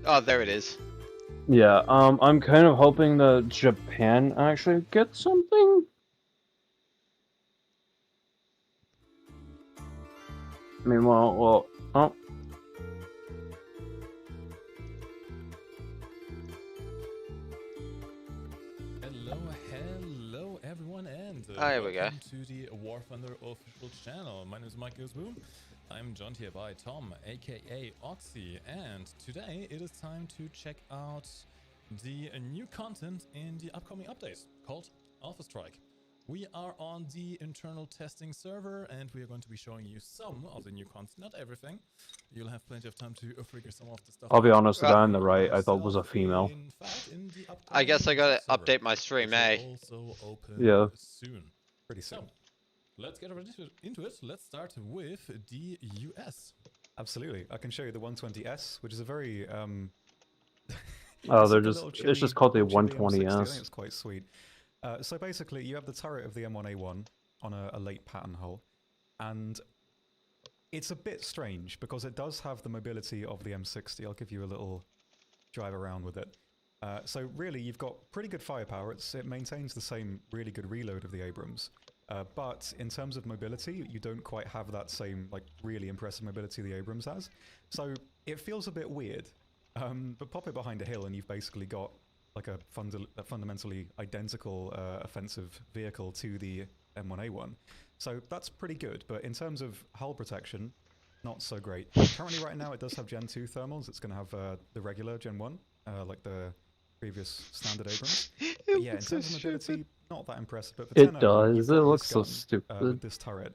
Oh, there it is. Yeah, I'm kind of hoping that Japan actually gets something. Meanwhile, oh, Hello everyone, and Oh, here we go. welcome to the War Thunder official channel. My name is Mike Gooseboom. I'm joined here by Tom, aka Oxy, and today it is time to check out the new content in the upcoming update called Alpha Strike. We are on the internal testing server, and we are going to be showing you some of the new content, not everything. You'll have plenty of time to figure some of the stuff I'll be out honest, the guy on the right I thought was a yourself. female. In fact, in the I upcoming guess I dev gotta server, update my stream, which will eh? also open Yeah. soon. Pretty soon. So, let's get right into it. Let's start with the US. Absolutely. I can show you the 120S, which is a very Oh, it's they're like a just little it's just called the chilly M60. I think 120S. it's quite sweet. So basically, you have the turret of the M1A1 on a late pattern hull, and it's a bit strange because it does have the mobility of the M60. I'll give you a little drive around with it. So really, you've got pretty good firepower. It maintains the same really good reload of the Abrams. But in terms of mobility, you don't quite have that same like really impressive mobility the Abrams has. So it feels a bit weird. But pop it behind a hill and you've basically got like a fundamentally identical offensive vehicle to the M1A1. So that's pretty good. But in terms of hull protection, not so great. Currently right now it does have Gen 2 thermals. It's going to have the regular Gen 1, like the previous standard Abrams. But yeah, in terms of mobility, not that impressive. But for It 10-0, does. you've It got looks this so gun stupid. with this turret,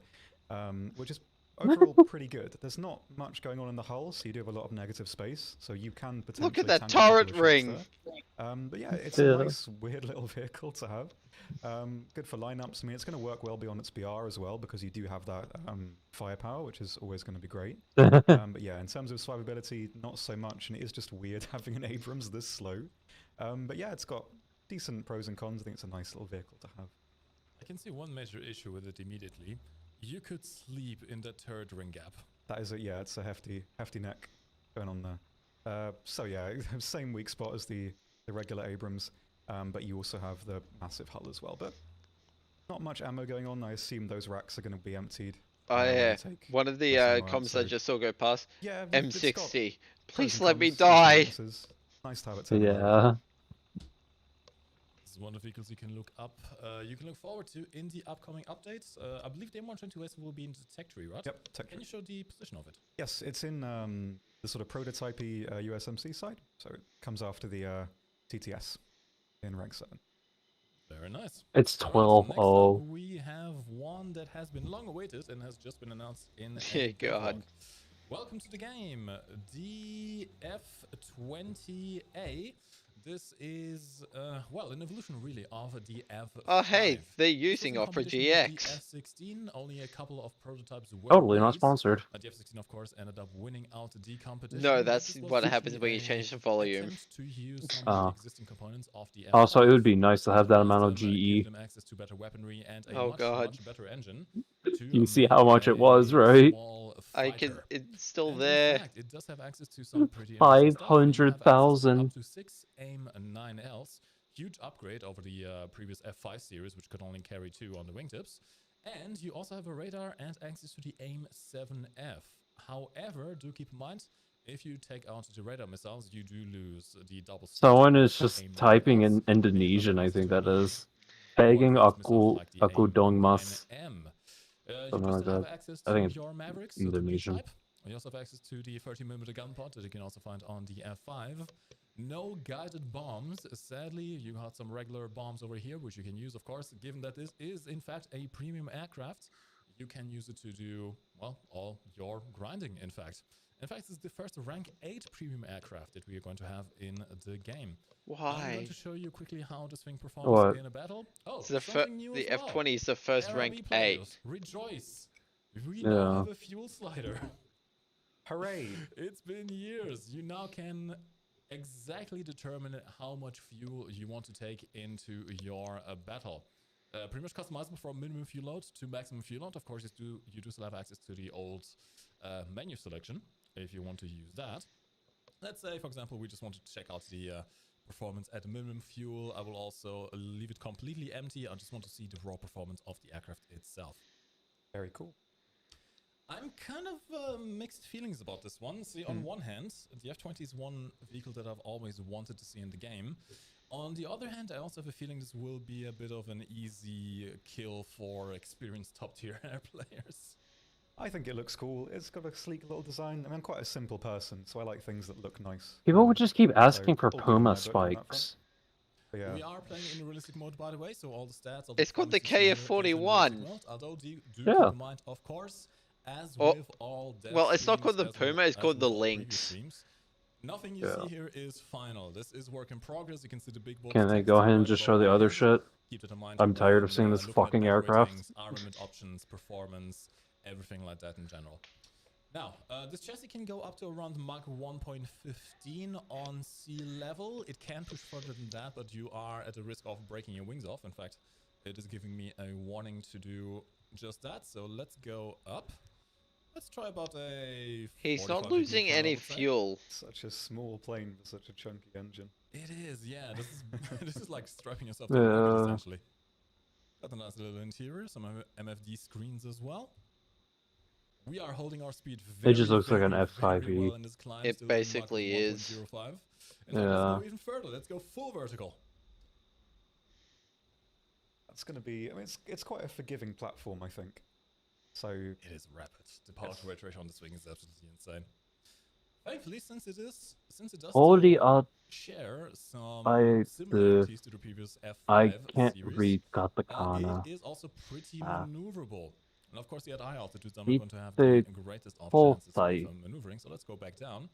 which is overall pretty good. There's not much going on in the hull, so you do have a lot of negative space. So you can potentially Look at that tank a couple turret of shots ring. there. But yeah, it's a nice, weird little vehicle to have. Good for lineups. I mean, it's going to work well beyond its BR as well because you do have that firepower, which is always going to be great. But yeah, in terms of survivability, not so much, and it is just weird having an Abrams this slow. But yeah, it's got decent pros and cons. I think it's a nice little vehicle to have. I can see one major issue with it immediately. You could sleep in that turret ring gap. That is yeah, it's a hefty neck going on there. So yeah, same weak spot as the regular Abrams, but you also have the massive hull as well. But not much ammo going on. I assume those racks are going to be emptied. Oh yeah, one of the comms I just saw go past. Yeah, M60. Please and let me cons, die. nice to have it 10 Yeah. This is one of the vehicles you can look up. You can look forward to in the upcoming updates. I believe the M122S will be in the tech tree, right? Yep, tech tree. Can you show the position of it? Yes, it's in the sort of prototypey USMC side. So it comes after the TTS in rank 7. Very nice. It's 12-0. Next up, we have one that has been long awaited and has just been announced in a God. Welcome to the game, the F20A. This is, well, an evolution really of the F5. Oh hey, they're using Opera GX. The F16, only a couple of prototypes were Totally not released. sponsored. The F16, of course, ended up winning out the competition. No, that's what happens when you change the volume. To use some of the existing components of the F5. Also, it would be nice to have that amount of GE. Them access to better weaponry and a much better engine. You see how much it was, right? I can. It's still there. In fact, it does have access to some pretty 500,000. up to 6 AIM-9Ls. Huge upgrade over the previous F5 series, which could only carry 2 on the wingtips. And you also have a radar and access to the AIM-7F. However, do keep in mind, if you take out the radar missiles, you do lose the double. Someone is just typing in Indonesian, I think that is. Begging aku dong mas. Something like that. I think your Mavericks, Indonesian. You also have access to the 30mm gun pod that you can also find on the F5. No guided bombs. Sadly, you got some regular bombs over here, which you can use, of course, given that this is, in fact, a premium aircraft. You can use it to do, well, all your grinding, in fact. In fact, this is the first rank 8 premium aircraft that we are going to have in the game. Why? I'm going to show you quickly how this thing performs in a battle. Oh, so the F20 is the first rank 8. Rejoice! We now have a fuel slider. Hooray! It's been years. You now can exactly determine how much fuel you want to take into your battle. Pretty much customizable from minimum fuel load to maximum fuel load. Of course, you do still have access to the old menu selection if you want to use that. let's say, for example, we just want to check out the performance at minimum fuel. I will also leave it completely empty. I just want to see the raw performance of the aircraft itself. Very cool. I'm kind of mixed feelings about this one. See, on one hand, the F-20 is one vehicle that I've always wanted to see in the game. On the other hand, I also have a feeling this will be a bit of an easy kill for experienced top-tier air players. I think it looks cool. It's got a sleek little design. I mean, I'm quite a simple person, so I like things that look nice. People would just keep asking for all good in Puma my book on that front. spikes. But yeah. We are playing in realistic mode, by the way, so all the stats... All It's called the KF-41. Although do Yeah. keep in mind, of course, as with all dev well, it's not streams, called the as with- Puma, it's as called with the all previous Lynx. streams, nothing you Yeah. see here is final. This is work in progress. You can see the big bold Can they text go ahead and right just above show the my other head. shit? Keep that in mind. I'm tired of when, seeing this looking at fucking battery aircraft. ratings, armament options, performance, everything like that in general. Now, this chassis can go up to around Mach 1.15 on sea level. It can push further than that, but you are at the risk of breaking your wings off. In fact, it is giving me a warning to do just that. So let's go up. Let's try about a... He's 45 not degree losing turn, I any would say. fuel. Such a small plane with such a chunky engine. It is, yeah. This is this is like strapping yourself to the rocket, Yeah. essentially. Got a nice little interior, some MFD screens as well. We are holding our speed very, just looks like an very, F5E. very well in this climb, It still doing Mach basically is. 1.05. And now let's Yeah. go even further. Let's go full vertical. That's going to be... I mean, it's quite a forgiving platform, I think. So... It is rapid. The power to weight ratio on this wing is absolutely insane. Thankfully, since it does Quality still up. share some I- similarities to the previous F5 I can't series, read katakana. it is also pretty Ah. maneuverable. And of course, at high altitudes, I'm Keep not going to have the the greatest of full chances sight. of maneuvering. So let's go back down.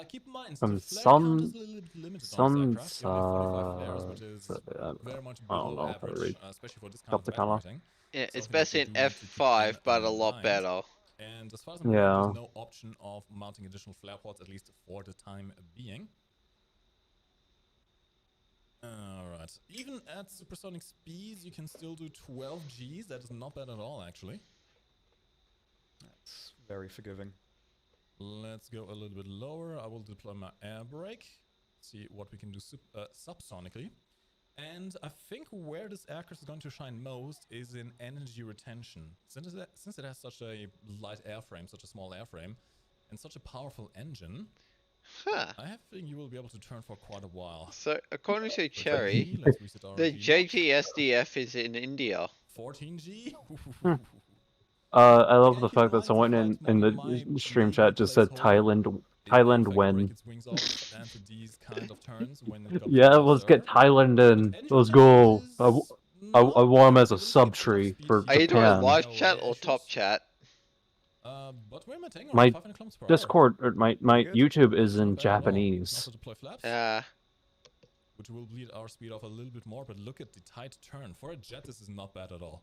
Keep in mind, From the flare count is some- a little bit limited on this some aircraft. You only have 45 flares, which is I very much I don't below know if I average, read especially for this kind of katakana. rating. Yeah, it's Something best that you in do need to keep F5, in but a lot mind. better. And as far as I'm aware, Yeah. there's no option of mounting additional flare pods, at least for the time being. Alright. Even at supersonic speeds, you can still do 12 Gs. That is not bad at all, actually. That's very forgiving. Let's go a little bit lower. I will deploy my air brake. See what we can do subsonically. And I think where this aircraft is going to shine most is in energy retention. Since it has such a light airframe, such a small airframe, and such a powerful engine, Huh. I have a feeling you will be able to turn for quite a while. So, according to Let's Cherry, let's reset our the RP. JGSDF is in India. 14G? I love Again, the keep fact that mind someone flight in model, the my stream main chat just said placeholder. Thailand It will, in Thailand fact, when. break its wings off and to these kind of turns when it comes Yeah, to let's closer. get Thailand in. Engine Let's retention go. is I not want him bad. as a It will take sub top tree speed for here. Are you doing Japan. live No chat or issues. top chat? But we're maintaining My around 500 kilometers per hour. Discord or my Good. YouTube is Not in bad at all. Can Japanese. also deploy flaps, which will bleed our speed off a little bit more, but look at the tight turn. For a jet, this is not bad at all.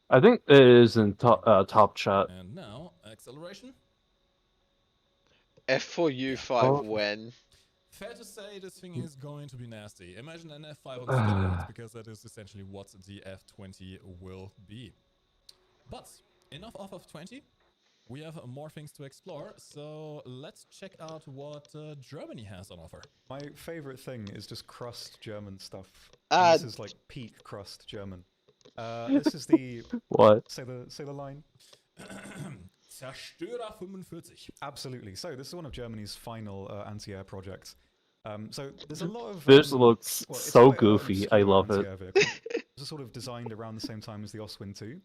I think it is in top chat. And now, acceleration. F4U5 Oh. when? Fair to say this thing is going to be nasty. Imagine an F5 on steroids, because that is essentially what the F20 will be. But enough of F20. We have more things to explore, so let's check out what Germany has on offer. My favorite thing is just crust German stuff. Ah, And this is like peak crust German. This is the... What? Say the line. Zerstörer 45. Absolutely. So this is one of Germany's final anti-air projects. So there's a lot of... This looks well, it's so quite an goofy. I obscure love it. anti-air vehicle. It was sort of designed around the same time as the Oswin 2.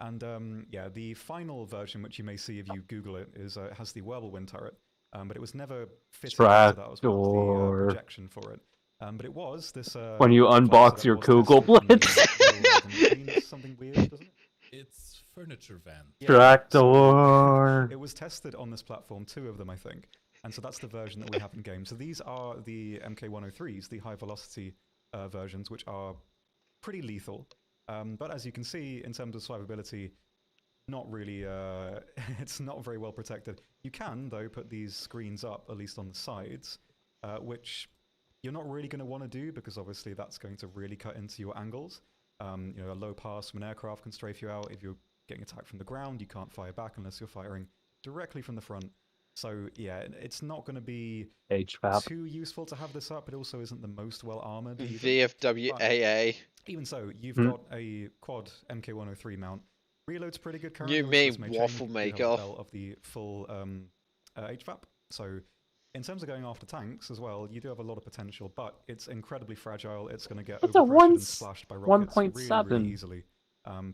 And yeah, the final version, which you may see if you Google it, is has the Whirlwind turret. But it was never fitted, so that was part of the Tractor. projection for it. But it was this... When you device unbox that your was Google tested in the Blitz. middle of a machine, something weird, doesn't it? It's furniture van. Yeah, Tractor. It was tested on this platform, 2 of them, I think. And so that's the version that we have in game. So these are the MK103s, the high velocity versions, which are pretty lethal. But as you can see, in terms of survivability, not really, it's not very well protected. You can, though, put these screens up, at least on the sides, which you're not really going to want to do, because obviously that's going to really cut into your angles. You know, a low pass from an aircraft can strafe you out. If you're getting attacked from the ground, you can't fire back unless you're firing directly from the front. So yeah, it's not going to be HVAP. too useful to have this up. It also isn't the most well armored. VFWAA. Even so, you've got a quad MK103 mount. Reload's pretty good currently. You also mean this may change. waffle You do have maker. the belt of the full HVAP. So in terms of going after tanks as well, you do have a lot of potential, but it's incredibly fragile. It's going to get It's a overpressured and splashed by rockets 1.7. really easily.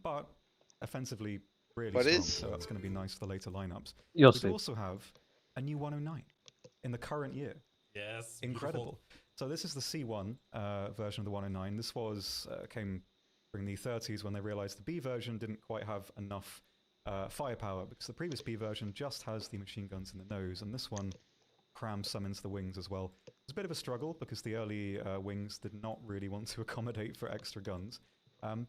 But offensively, really strong. So that's going to be nice for the later lineups. You'll We see. also have a new 109 in the current year. Yes, Incredible. So this is the C1 version of the 109. This was came during the 30s when they realized the B version didn't quite have enough firepower, because the previous B version just has the machine guns in the nose, and this one crams some into the wings as well. It's a bit of a struggle because the early wings did not really want to accommodate for extra guns.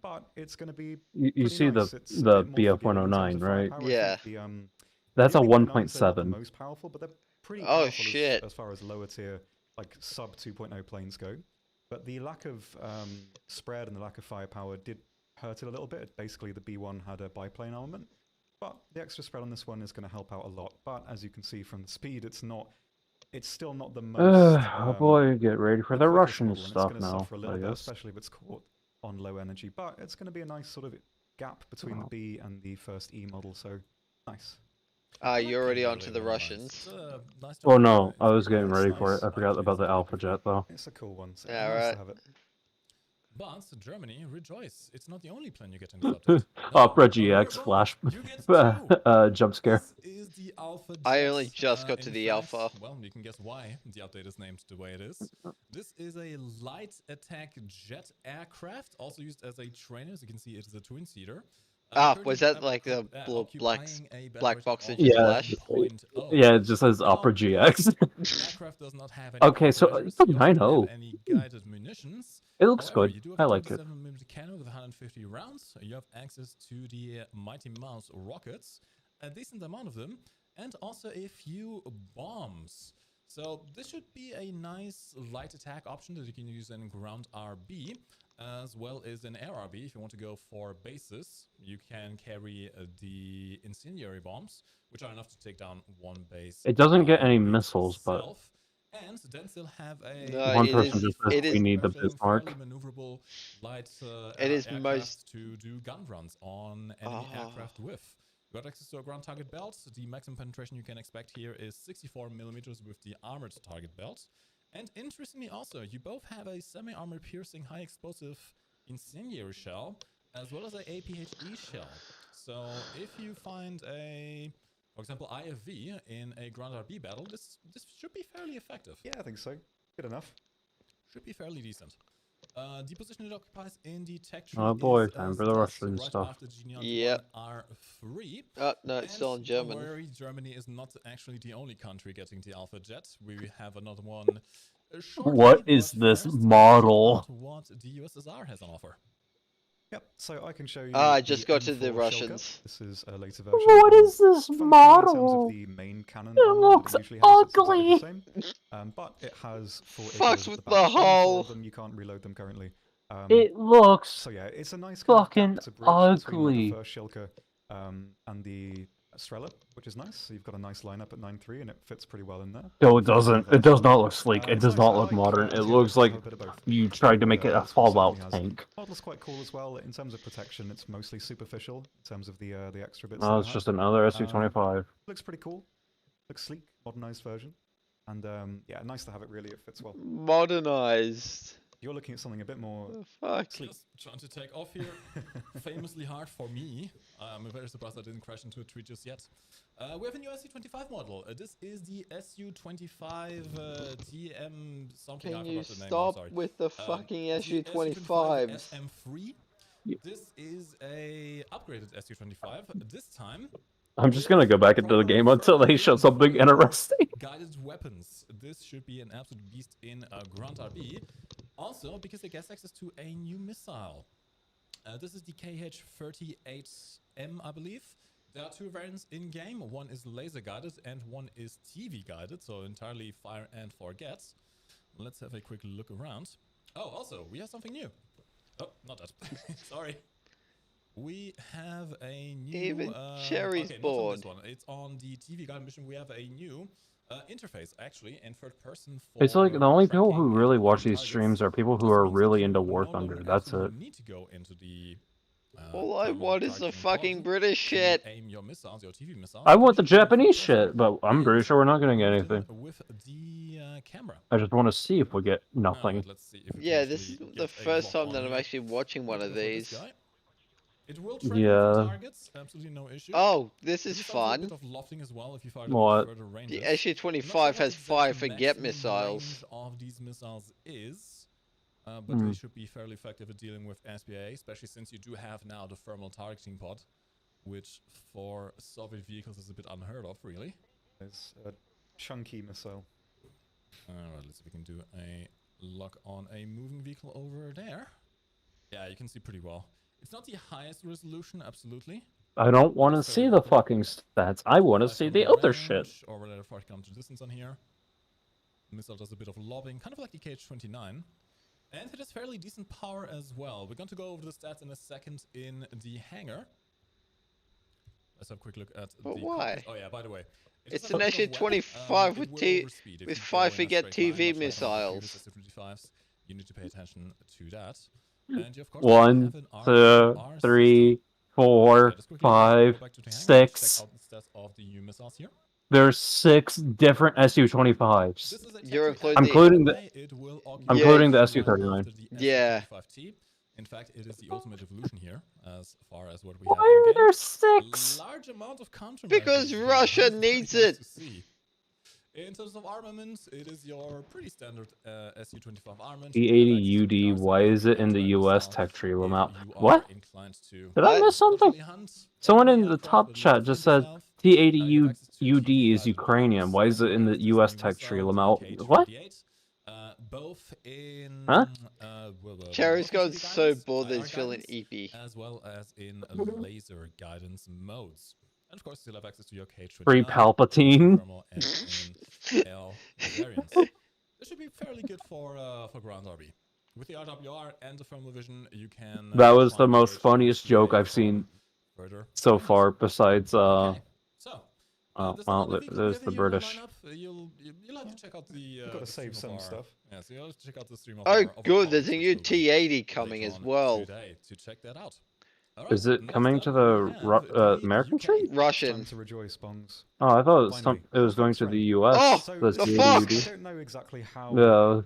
But it's going to be You see nice. the It's a bit more BF forgiving in terms 109, of right? firepower. I Yeah. think the, That's a the 109s, they're not the 1.7. most powerful, but they're pretty Oh, powerful shit. as far as lower tier, like sub 2.0 planes go. But the lack of spread and the lack of firepower did hurt it a little bit. Basically, the B1 had a biplane armament, but the extra spread on this one is going to help out a lot. But as you can see from the speed, it's still not the most. Oh boy, get ready for the quickest Russian model, and stuff it's going to now, suffer a little I bit, guess. especially if it's caught on low energy. But it's going to be a nice sort of gap between the B and the first E model. So nice. You're already Really, onto the really Russians. Nice. Nice to Oh have no, the I was getting information. ready for it. I forgot about the Alpha Jet though. It's a cool one. So Yeah, nice right. to have it. But Germany, rejoice! It's not the only plan you get in this update. Opera No, no, GX no, flash you get two. jump scare. This is the Alpha I Jet. only just got to In the fact, Alpha. Well, you can guess why the update is named the way it is. This is a light attack jet aircraft, also used as a trainer. As you can see, it is a twin-seater. Was that like the black box that just just flashed? Yeah, it just says Opera GX. Aircraft does not have any Okay, so countermeasures, it's a you also don't 9.0. have any guided munitions. It looks However, good. you do have I a like it. 27mm cannon with 150 rounds. You have access to the Mighty Mouse rockets, a decent amount of them, and also a few bombs. So this should be a nice light attack option that you can use in ground RB, as well as in air RB. If you want to go for bases, you can carry the incendiary bombs, which are enough to take down one base. It doesn't get any by missiles, but itself. And then still have a No, one it person is- just says it we is- need the fairly Bismarck. maneuverable light It is aircraft most- to do gun runs on enemy aircraft with. You got access to a ground target belt. The maximum penetration you can expect here is 64mm with the armored target belt. And interestingly also, you both have a semi-armored piercing high explosive incendiary shell, as well as a APHE shell. So if you find a, for example, IFV in a ground RB battle, this should be fairly effective. Yeah, I think so. Good enough. Should be fairly decent. The position it occupies in the tech tree Oh boy, is time for the Russian right stuff. after Genion Yep. R3. Oh, no, it's still in And German. Don't worry, Germany is not actually the only country getting the Alpha Jet. We have another one. Shortly, What is but this first, model? check out what the USSR has on offer. Yep. So I can show you. I the just got to the M4 Shilka. Russians. This is a later version. What is this Functionally, in terms of model? the main cannon, It armor that looks usually has, it's exactly ugly. the same. But it has 4 Fucks iglos at with the the back. Only 4 hull. of them, you can't reload them currently. It looks So yeah, it's a nice kind of fucking gap to bridge between ugly. the first Shilka and the Strela, which is nice. So you've got a nice lineup at 9.3, and it fits pretty well in there. No, it doesn't. It does not look sleek. It It's does nice. not I look like, modern. It the looks Shilka like have a bit of both. you tried to make it a This one Fallout certainly has. tank. Model's quite cool as well. In terms of protection, it's mostly superficial in terms of the extra bits. Oh, that it's it has. just another SU-25. Looks pretty cool. Looks sleek, modernized version. And yeah, nice to have it really. It fits well. Modernized. You're looking at something a bit more The fuck. sleek. Just trying to take off here. Famously hard for me. I'm very surprised I didn't crash into a tree just yet. We have a new SU-25 model. This is the SU-25 TM something. I Can you forgot the name. I'm stop sorry. with the fucking The SU-25s? SM3. This is a upgraded SU-25. This time, I'm just gonna go back into the game until they show something interesting. guided weapons. This should be an absolute beast in ground RB. Also, because it gets access to a new missile. This is the KH-38M, I believe. There are 2 variants in game. One is laser guided and one is TV guided, so entirely fire and forget. Let's have a quick look around. Oh, also, we have something new. Oh, not that. Sorry. we have a new... Even Cherry's okay, not on bored. this one. It's on the TV Guide mission. We have a new interface, actually, in third person for It's like the only people who tracking really and watch moving these targets. streams are people who Just are means that really you into no War longer Thunder. That's actually it. need to go into the All I thermal want is the targeting fucking pod British to shit. aim your missiles, your TV missiles. I You can want the shoot them in third Japanese person shit, but I'm pretty and sure we're not getting move them anything. with the camera. I just want to see if we get Alright, nothing. let's see if we Yeah, can this is actually the get a first lock time on that I'm here. actually watching one Let's of go for this these. guy. It will track Yeah. moving targets, absolutely no issue. Oh, this It is does offer a bit fun. of lofting as well if you fire them What? at further ranges. The I'm not sure SU-25 what has exact 5 forget maximum missiles. range of these missiles is, but Hmm. they should be fairly effective at dealing with SPA, especially since you do have now the thermal targeting pod, which for Soviet vehicles is a bit unheard of, really. It's a chunky missile. Alright, let's see if we can do a lock on a moving vehicle over there. Yeah, you can see pretty well. It's not the highest resolution, absolutely. I don't want to It's see fairly the cool. fucking stats. I want to see the other shit. Or whatever far counter distance on here. The missile does a bit of lobbing, kind of like the KH-29. And it has fairly decent power as well. We're going to go over the stats in a second in the hangar. Let's have a quick look at But the why? cockpit. Oh yeah, by the way. it It's does have an a bit of SU-25 it with will T- overspeed if with you 5 go in a forget straight line, TV much like on the previous missiles. SU-25s. You need to pay attention to that. And you, of course, One, have an 2, RR 3, system. 4, Okay, just quickly go 5, back to the hangar, 6. check out the stats of the new missiles here. There's 6 different SU-25s. This is a You're temporary including act. the- Including the- Anyway, it will I'm occupy including the right SU-39. after the Yeah. SU-25T. In fact, it is the ultimate evolution here, as far as what we Why have are in-game. there 6? Large amount of countermeasures. Because here. Russia That's very needs nice it. to see. In terms of armaments, it is your pretty standard SU-25 armament. You have access to the T-80UD, why R7 is it in the anti-missile US tech tree if map? you are What? inclined to Did I What? miss something? not really hunt Someone enemy in the aircraft, top but chat look just into said stealth. T-80UD You have access to is TV-guided Ukrainian. bombs, Why is it in the as well as US this tech new tree missile, map? the What? KH-28. Both in Huh? Cherry's both in gotten TV so guidance, bored that IR he's feeling guidance, eepy. as well as in laser guidance modes. And of course, you still have access to your KH-29, Free Palpatine. thermal, and in L variants. This should be fairly good for ground RB. With the RWR and the thermal vision, you can. That was try the and most gauge funniest the joke way I've seen from further so ranges. far, besides Okay, so. oh, There's well, another vehicle we there's have the here in British. lineup. You'll have to check out the. We've got to the save stream of some our- stuff. Yeah, so you'll have to check out the stream of Oh, our- of our good. There's a colleagues, new which will be T-80 coming later as on well. Today to check that out. Alright, Is it next coming up to we the have the American UK. tree? Time Russian. to rejoice, Bongs. Oh, I thought it was, Finally. it was going Fox to the Rain. US. Oh, So the the this Fox! is- I don't know exactly how Yeah.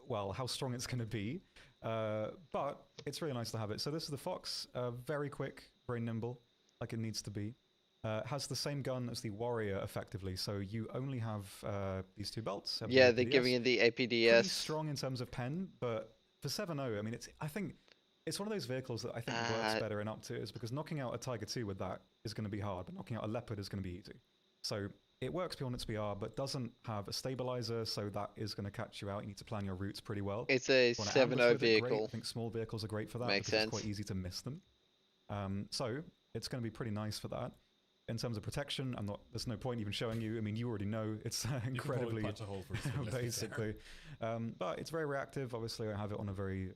well how strong it's going to be, but it's really nice to have it. So this is the Fox, very quick, very nimble, like it needs to be. Has the same gun as the Warrior, effectively. So you only have these two belts. have the Yeah, they're APDS. giving it the Pretty APDS. strong in terms of pen, but for 7.0, I mean, I think it's one of those vehicles that I think works better in up tiers, because knocking out a Tiger II with that is going to be hard, but knocking out a Leopard is going to be easy. So it works beyond its BR, but doesn't have a stabilizer, so that is going to catch you out. You need to plan your routes pretty well. It's a Wanna ambush 7.0 with it, great. vehicle. I think small vehicles are great for that Makes because sense. it's quite easy to miss them. So it's going to be pretty nice for that. In terms of protection, there's no point even showing you. I mean, you already know it's You can probably incredibly punch a hole through it, let's be fair. basically. But it's very reactive. Obviously, I have it on a very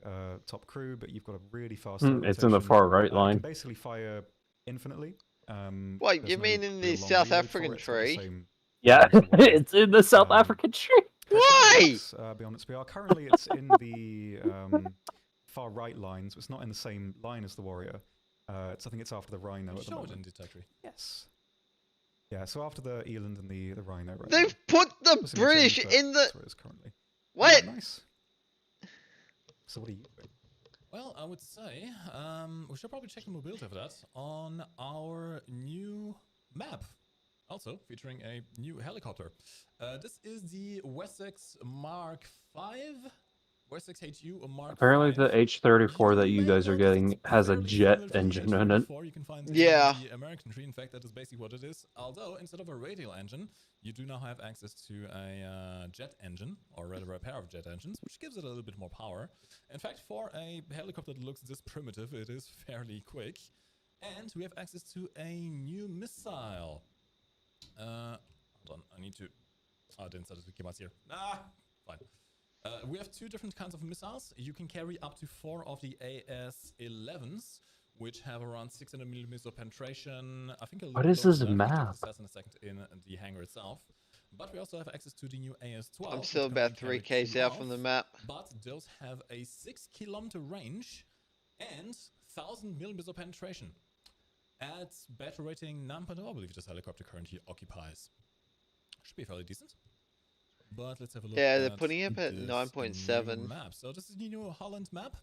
top crew, but you've got a really fast. It's in the far right You can line. basically fire infinitely. What, there's you no mean in the real long South reload for African it, it's got the tree? same Yeah, as the Warrior. it's in the South Um, African tree. Why? Beyond its BR. Currently, it's in the far right line, so it's not in the same line as the Warrior. I think it's after the Rhino You at the show it in moment. Detectory. Yes. Yeah, so after the Eland and the Rhino right They've put the now. British in the... That's where it is currently. What? Nice. So what are you doing? Well, I would say we should probably check the mobility of that on our new map. Also featuring a new helicopter. This is the Wessex Mark V. Wessex HU Mark Apparently, V. the H-34 that you may guys are notice getting it's has a fairly jet similar to the engine in it. H-34. You can find this Yeah. on the American tree. In fact, that is basically what it is. Although, instead of a radial engine, you do now have access to a jet engine, or rather a pair of jet engines, which gives it a little bit more power. In fact, for a helicopter that looks this primitive, it is fairly quick. And we have access to a new missile. Hold on, I need to... Oh, I didn't set it to keep us here. Ah, fine. We have two different kinds of missiles. You can carry up to 4 of the AS-11s, which have around 600 millimeters of penetration. I think a little What bit is lower this than that. We'll map? check the stats in a second in the hangar itself. But we also have access to the new AS-12. I'm which still can about only carry 3 Ks 2 out from the rounds, map. but those have a 6-kilometer range and 1,000 millimeters of penetration. At battery rating 9.0, I believe this helicopter currently occupies. Should be fairly decent. But let's have a look. Yeah, they're at putting it up at this 9.7. new map. So this is the New Holland map.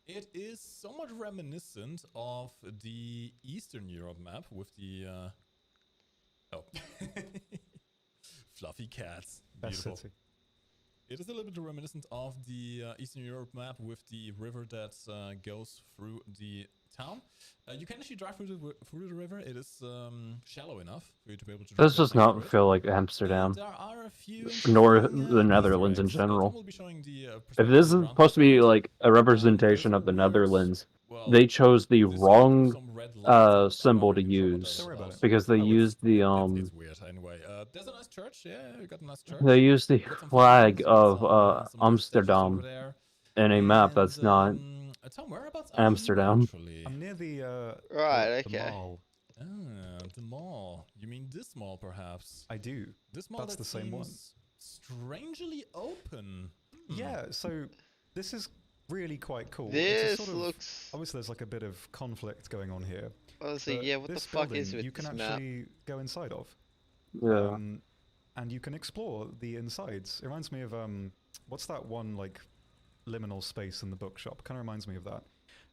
It is somewhat reminiscent of the Eastern Europe map with the oh fluffy cats. Best Beautiful. city. It is a little bit reminiscent of the Eastern Europe map with the river that goes through the town. You can actually drive through the river. It is shallow enough for you to be able to drive. This does not feel like Amsterdam, There are a few nor interesting, the Easter Netherlands in eggs. general. Tom will be showing the, If perspective this is around supposed to be that. like a representation There's of the a weird, Netherlands, well, they chose the this wrong some red lights. I'm not symbol to really sure what that use is Don't worry about it. because they Oh, used the it's weird anyway. There's a nice church. Yeah, we got a nice church. they used the We got some flag fountains, we got of some nice statues over Amsterdam there. in a map that's not Tom, whereabouts are you Amsterdam. actually? I'm near the Right, the okay. mall. Ah, the mall. You mean this mall, perhaps? I do. This mall That's that the same one. seems strangely open. Hmm. Yeah, so this is really quite cool. It's a This sort of- looks obviously there's like a bit of conflict going on here. honestly, but yeah. What the this fuck is building with you can this map? actually go inside of. yeah. And you can explore the insides. It reminds me of what's that one like liminal space in the bookshop? Kind of reminds me of that.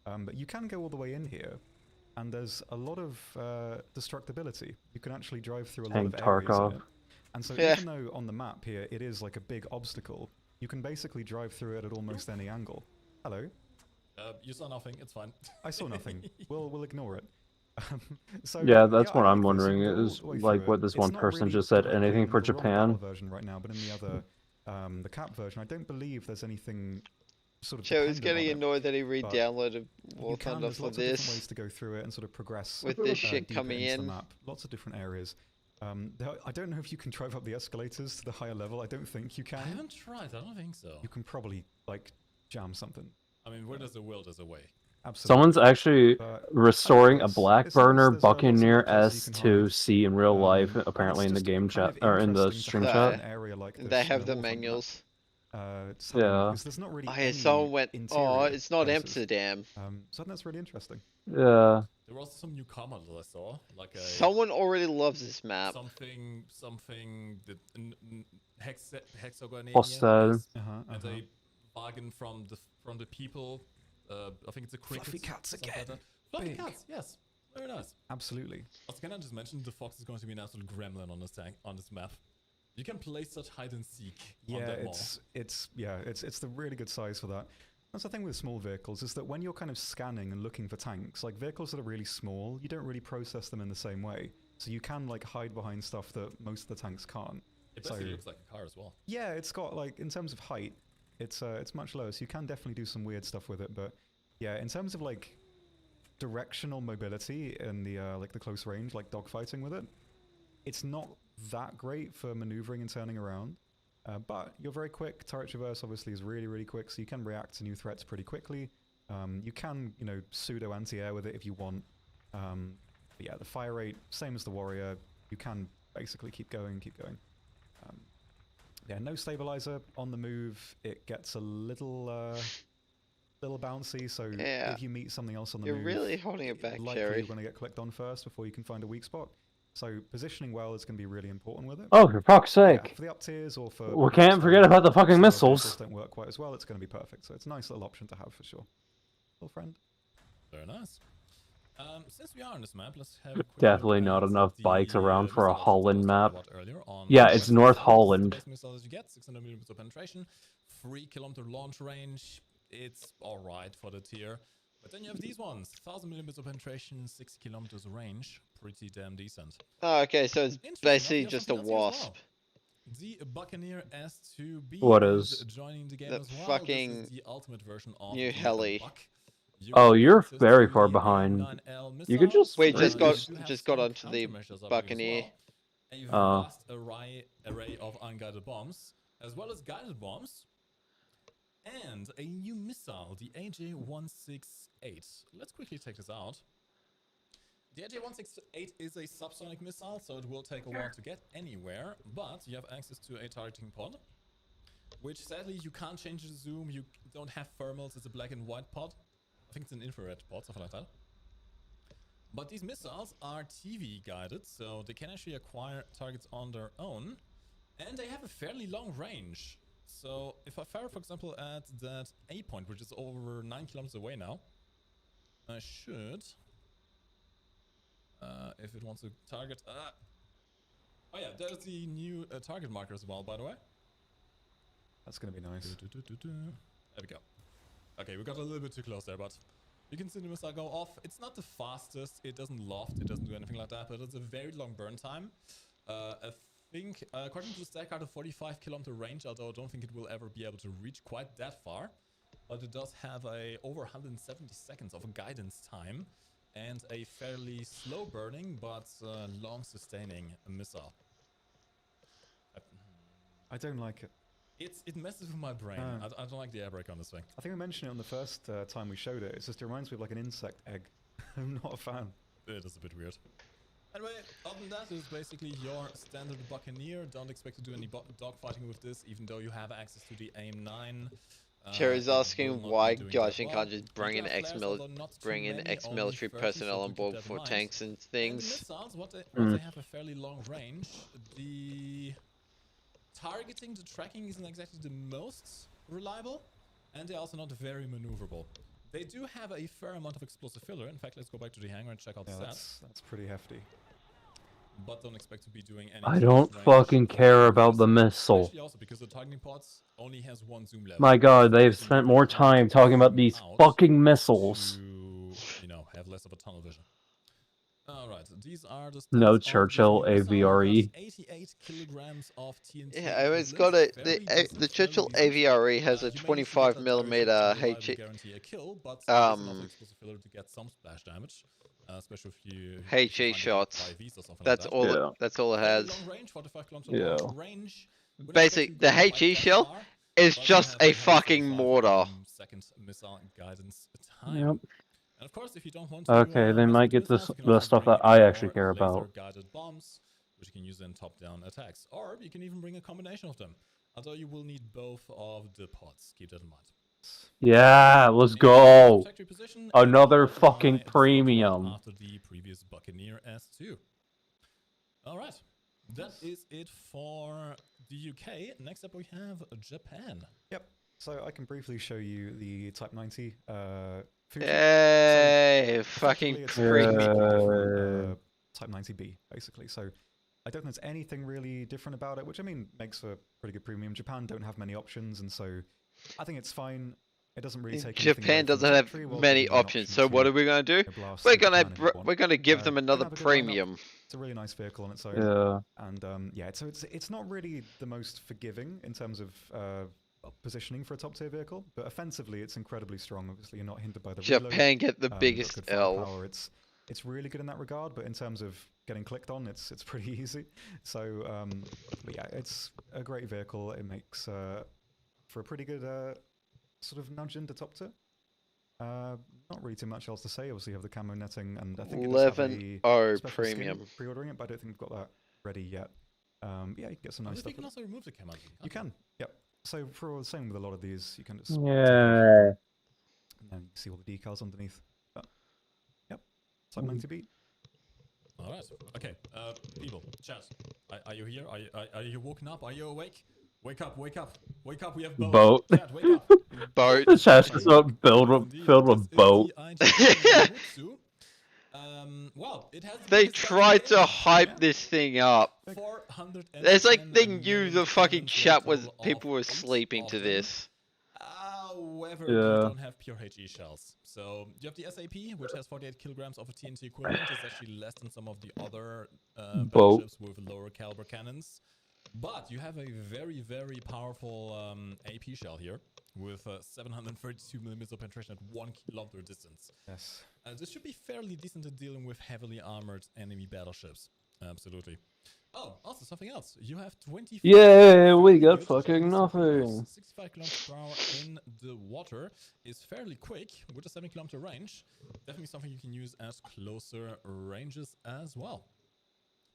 But you can go all the way in here, and there's a lot of destructibility. You can actually drive through a lot Tank of areas in Tarkov. it. And so Yeah. even though on the map here it is like a big obstacle, you can basically drive through it at almost any angle. Hello. You saw nothing. It's fine. I saw nothing. We'll ignore it. So Yeah, that's what I I'm like this. You wondering can go all is the way like through what it. this It's one not person really just said. directly Anything in for the raw battle Japan? version right now, but in the other, the cap version, I don't believe there's anything sort of. Joe was dependent getting on it. annoyed that he re-downloaded You War can. Thunder There's for lots of different ways this. to go through it and sort of progress With this shit deeper coming into the in. map. Lots of different areas. I don't know if you can drive up the escalators to the higher level. I don't think you I can. haven't tried. I don't think so. You can probably like jam something. I mean, where there's a will, there's a way. Absolutely. Someone's actually But restoring a this. Black It's nice, Burner there's, lots of Buccaneer places you can hide. S2C in real life, And apparently it's in the just game kind chat of or in the interesting stream to have chat. an area like And this they in have a the War Thunder map. manuals. Something, Yeah. because there's not really Oh yeah, any someone went. Oh, interior it's not places. Amsterdam. So I think that's really interesting. Yeah. There were also some new comments that I saw, like a Someone already loves this map. something that hexagon Hostel. and a bargain from the people. I think it's a cricket. Fluffy cats something like again. that. Fluffy Big. cats, yes, very nice. Absolutely. Also, can I just mention the fox is going to be an absolute gremlin on this map. You can play such hide and seek on Yeah, that mall. it's the really good size for that. That's the thing with small vehicles, is that when you're kind of scanning and looking for tanks, like vehicles that are really small, you don't really process them in the same way. So you can like hide behind stuff that most of the tanks can't. It so- basically looks like a car as well. Yeah, it's got like, in terms of height, it's much lower, so you can definitely do some weird stuff with it. But yeah, in terms of like directional mobility in the like the close range, like dogfighting with it, it's not that great for maneuvering and turning around. But you're very quick. Turret traverse obviously is really, really quick, so you can react to new threats pretty quickly. You can, pseudo anti-air with it if you want. But yeah, the fire rate, same as the warrior. You can basically keep going. Yeah, no stabilizer on the move. It gets a little bouncy. So Yeah. if you meet something else on the You're move, really holding it back, likely Jerry. you're going to get clicked on first before you can find a weak spot. So positioning well is going to be really important with it. Oh, for fuck's Yeah, sake. for the up tiers or for We can't forget about the fucking missiles. Don't work quite as well. It's going to be perfect. So it's a nice little option to have for sure. Little friend. Very nice. Since we are on this map, let's have a quick Definitely look not at enough the, bikes around for a missiles that I was Holland talking map. about earlier on Yeah, the it's website. North So this is Holland. the base missile that you get, 600 millimeters of penetration, 3-kilometer launch range. It's alright for the tier. But then you have these ones, 1,000 millimeters of penetration, 6 kilometers range. Pretty damn decent. Oh, okay, so it's Interesting basically enough, you have just a something else here as wasp. well. The Buccaneer S2B What is is? joining the game The as well. fucking This is the ultimate version of new the heli. Buck. You Oh, have you're access very to far the behind. A9L You could missile. just Wait, just got You have just got some onto the countermeasures, I believe, as Buccaneer. well. And you have Oh. a vast array of unguided bombs, as well as guided bombs. And a new missile, the AJ-168. Let's quickly take this out. The AJ-168 is a subsonic missile, so it will take a while to get anywhere, but you have access to a targeting pod, which sadly you can't change the zoom, you don't have thermals, it's a black and white pod. I think it's an infrared pod, something like that. But these missiles are TV guided, so they can actually acquire targets on their own, and they have a fairly long range. So if I fire, for example, at that A point, which is over 9 kilometers away now, I should, if it wants to target, oh yeah, there's the new target marker as well, by the way. That's going to be nice. There we go. Okay, we got a little bit too close there, but you can see the missile go off. It's not the fastest, it doesn't loft, it doesn't do anything like that, but it's a very long burn time. I think, according to the stack card, a 45 kilometer range, although I don't think it will ever be able to reach quite that far. But it does have a over 170 seconds of a guidance time and a fairly slow burning but long sustaining missile. I don't like it. It messes with my brain. I don't like the air brake on this thing. I think we mentioned it on the first time we showed it. It's just, it reminds me of like an insect egg. I'm not a fan. It is a bit weird. Anyway, other than that, it's basically your standard Buccaneer. Don't expect to do any dogfighting with this, even though you have access to the AIM-9. Cherry's asking why Gaijin can't just bring in ex-military personnel on board for tanks and things. Missiles, what they have a fairly long range. The targeting, the tracking isn't exactly the most reliable, and they're also not very maneuverable. They do have a fair amount of explosive filler. In fact, let's go back to the hangar and check out the stats. That's pretty hefty. But don't expect to be doing any. I don't fucking care about the missile. Especially also because the targeting pods only has one zoom level. My god, they've spent more time talking about these fucking missiles. To, you know, have less of a tunnel vision. Alright, these are the No Churchill AVRE. 88 kilograms of TNT. Yeah, it's got a the Churchill AVRE has a 25 millimeter HE. Guarantee a kill, but enough explosive filler to get some splash damage. Especially if you HE shots. That's like all. Yeah. That's all it has. Long range, 45 kilometers Yeah. long range. Basic. The HE shell is just a fucking mortar. Second missile guidance time. Yep. And of course, if you don't want to, Okay, they might get missiles, this you can the also stuff bring that I in actually more care about. laser-guided bombs, which you can use in top-down attacks, or you can even bring a combination of them. Although you will need both of the pods. Keep that in mind. Yeah, let's go. Another fucking premium. After the previous Buccaneer S2. All right, that is it for the UK. Next up, we have Japan. Yep. So I can briefly show you the Type 90. Yay! Fucking premium. Type 90B, basically. So I don't think there's anything really different about it, which I mean makes a pretty good premium. Japan don't have many options, and so I think it's fine. It doesn't really take. Japan doesn't have many options, so what are we gonna do? We're gonna give them another premium. It's a really nice vehicle on its own. Yeah. And yeah, so it's not really the most forgiving in terms of positioning for a top tier vehicle, but offensively it's incredibly strong. Obviously, you're not hindered by the reload. Japan get the biggest L. Power. It's really good in that regard, but in terms of getting clicked on, it's pretty easy. So but yeah, it's a great vehicle. It makes for a pretty good sort of nudge into top tier. Not really too much else to say. Obviously, you have the camo netting, and I think 11.0 premium. Pre-ordering it, but I don't think we've got that ready yet. Yeah, you can get some nice stuff. You can also remove the camo. You can, yep. So for the same with a lot of these, you can just Yeah. and then see all the decals underneath. But yep, Type 90B. All right. Okay. People, chat. Are you here? Are you woken up? Are you awake? Wake up! Wake up! Wake up! We have boat. Chat, wake up. Boat. The chest is filled with boat. Well, it has. They tried to hype this thing up. It's like they knew the fucking chat was people were sleeping to this. However, you don't have pure HE shells. So you have the SAP, which has 48 kilograms of a TNT equivalent. It's actually less than some of the other battleships with lower caliber cannons. But you have a very, very powerful AP shell here with 732 millimeters of penetration at 1 kilometer distance. Yes. This should be fairly decent at dealing with heavily armored enemy battleships. Absolutely. Oh, also something else. You have 25. Yeah, we got Good fucking Chinese torpedoes. nothing. 65 kilometers per hour in the water is fairly quick with a 7-kilometer range. Definitely something you can use as closer ranges as well.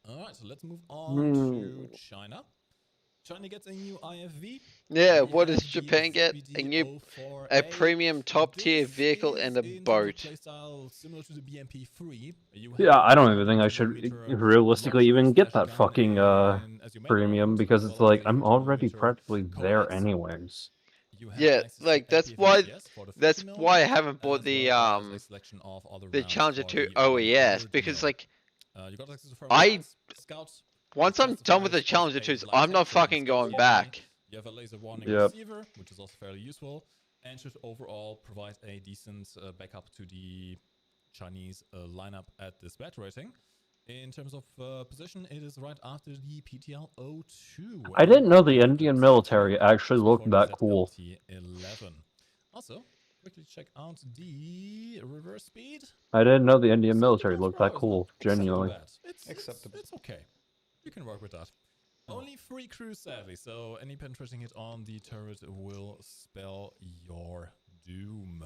Alright, so let's move on to China. China gets a new IFV. Yeah, We what does have the Japan get? A premium top tier This vehicle is, and a in terms of boat. playstyle, similar to the BMP-3. You have Yeah, I don't even the think I should 200mm realistically even get that launcher/gun fucking as your main premium armament, because as it's well as like a I'm already 40mm practically there coax. anyways. You have Yeah, access like to that's LPFACS for the that's 50mm, why I haven't bought as the well as a selection of other rounds Challenger for 2 the OES 100 because mil. like You got access to I- thermal scouts. once I'm done with the Challenger 2s, I'm not fucking going back. You have a laser warning Yep. receiver, which is also fairly useful, and should overall provide a decent backup to the Chinese lineup at this battle rating. In terms of position, it is right after the PTL-02. I didn't know the and Indian ZT-11, military actually just looked before the that cool. ZLT-11. Also, quickly check out the reverse speed. I didn't know the Indian 60 military kilometers looked per hour that is cool, not genuinely. bad. It's Acceptable. It's okay. You can work with that. Only 3 crews, sadly, so any penetrating hit on the turret will spell your doom.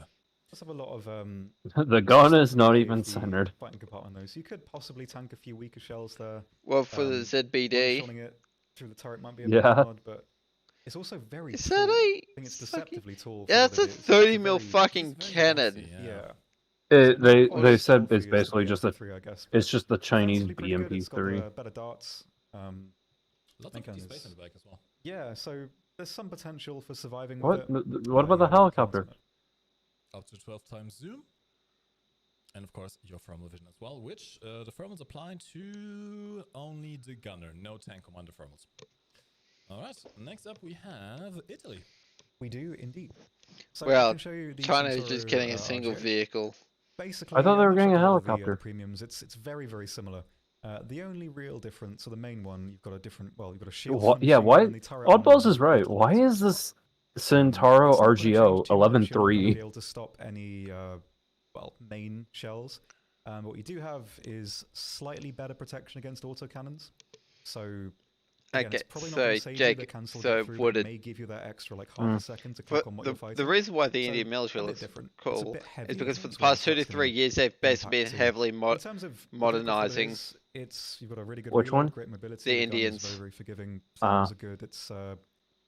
Let's have a lot of The gun is not stability even of the centered. fighting compartment though, so you could possibly tank a few weaker shells there. Well, for the Um, ZBD, One-shotting it through the turret might be a Yeah. bit hard, but it's also very is tall. that I think it's a fucking? deceptively tall. For Yeah, what that's a it is. It's 30 mil very- fucking It's very cannon. boxy, Yeah. They Quite they as said stealthy it's as the basically just a BMP-3, I guess, but it's just the Chinese defensively pretty good. It's got BMP-3. better darts. Lots Main of empty cannon space is- in the back as well. Yeah, so there's some potential for surviving What? with it. What about the Yeah, helicopter? can't Up to 12 times zoom. And of course, your thermal vision as well, which the thermals apply to only the gunner, no tank commander thermals. Alright, next up we have Italy. We do indeed. So Well, I can show you the China is Centauro, just getting a single RGO. vehicle. Basically, I thought they I'm were not getting a sure about helicopter. The premiums, it's very, very similar. The only real difference, so the main one, you've got a different, well, you've got a shield. What? from Yeah, machine why? gun and the turret on Oddballs the is right. middle Why bit. is this Centauro It's not gonna RGO change too much. You're not gonna 11.3? be able to stop any, well, main shells. But what you do have is slightly better protection against autocannons. So again, Okay, it's probably not so going to save you Jake, the cancel so get through, would but it- may give you that extra like half a second to click But on what you're the fighting. reason why the So, Indian military a bit looks different. It's a cool bit is heavier because for the as well, past so 2 to that's 3 gonna years they've basically been impact too. heavily In terms of the vehicle for modernizing. this, it's you've got a really good Which reload, one? great mobility. The gun is Indians. very, very forgiving. Thermals are good. It's got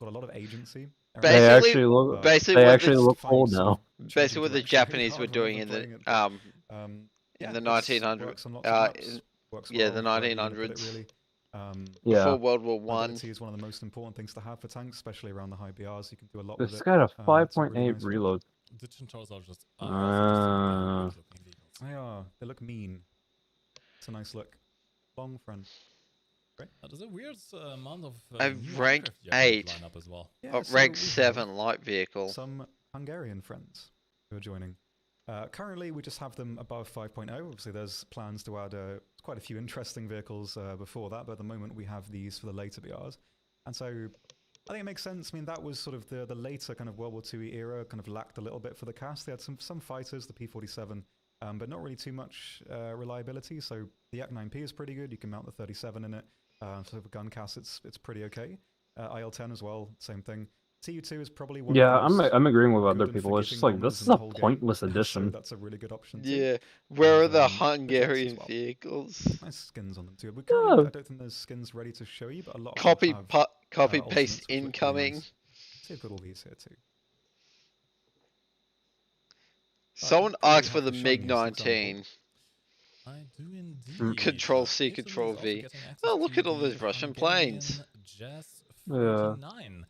a lot of agency. They Basically- actually look. basically They what actually this- look Find cool some now. Basically what the direction really Japanese were hard doing rather in than the playing it, in yeah, the it's- 1900s, works on lots of maps, in- works yeah, well the wherever you wanna put it, 1900s. really. Yeah. before World War One. Mobility is one of the most important things to have for tanks, especially around the high BRs. You can do a lot This with it. got a It's a 5.8 really nice weapon. reload. The Centauros are just also just good-looking vehicles. They are. They look mean. It's a nice look. Long front. There's a weird amount of I've new ranked aircraft you have in the 8. lineup as well. Yeah, so Rank we have 7 light vehicle. some Hungarian friends who are joining. Currently, we just have them above 5.0. Obviously, there's plans to add quite a few interesting vehicles before that, but at the moment we have these for the later BRs. And so I think it makes sense. I mean, that was sort of the later kind of World War II era, kind of lacked a little bit for the cast. They had some fighters, the P-47, but not really too much reliability. So the Yak-9P is pretty good. You can mount the 37 in it. So for gun cast, it's pretty okay. IL-10 as well, same thing. TU2 is probably one Yeah, of the most I'm agreeing with good other and people. It's forgiving just like bombers this in is the a whole game. pointless So addition. that's a really good option too. Yeah, where are the the jets as Hungarian well. vehicles? Nice skins on them too. We currently, Oh. I don't think there's skins ready to show you, but a lot of Copy them have, copy ultimates, paste which look really incoming. nice. So you've got all these here too. Someone probably asked for have the the shiniest MiG-19. I do indeed. Control C, Italy is Control also V. getting access Oh, look to at all the those Russian Hungarian planes. Jazz Yeah. 49.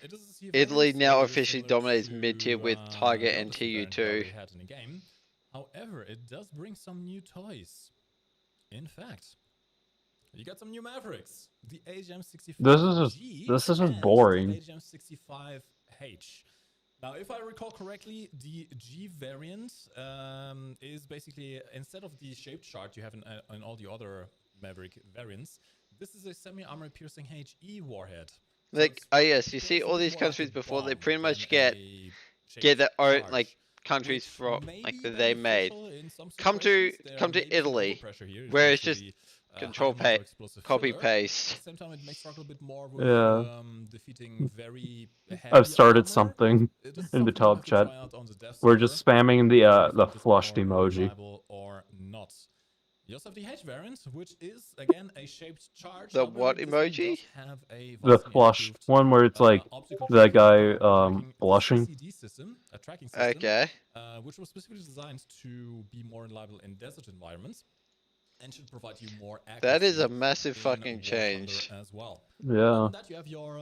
It is a C Italy variant, now very officially similar dominates to, mid-tier with the Tiger other and C variant we already TU2. had in the game. However, it does bring some new toys. In fact, you got some new Mavericks. The AGM-65G This is just and boring. the AGM-65H. Now, if I recall correctly, the G variant is basically, instead of the shaped chart you have in all the other Maverick variants, this is a semi-armor piercing HE warhead. So Like, it's oh yes, you see all basically these more like a countries before they bomb pretty much than get a shaped their own charge, like countries which from may like be that they made. beneficial in some Come to situations. There come may to be some Italy, overpressure here, where it's especially, Control high number pa- explosive Copy filler. At paste. the same time, it may struggle a bit more with Yeah. defeating very heavy I've started armor. something This is in the something you top have to chat. try out on the dev We're server just spamming to see the if it is flushed more emoji. reliable or not. You also have the H variant, which is again a shaped charge. The However, what this one emoji? does have a The vastly flush improved, one where it's like optical that tracking, guy tracking blushing. CCD system, a tracking system, Okay. which was specifically designed to be more reliable in desert environments and should provide you more accuracy. That is a massive in fucking War Thunder change. as well. Yeah. Other than that, you have your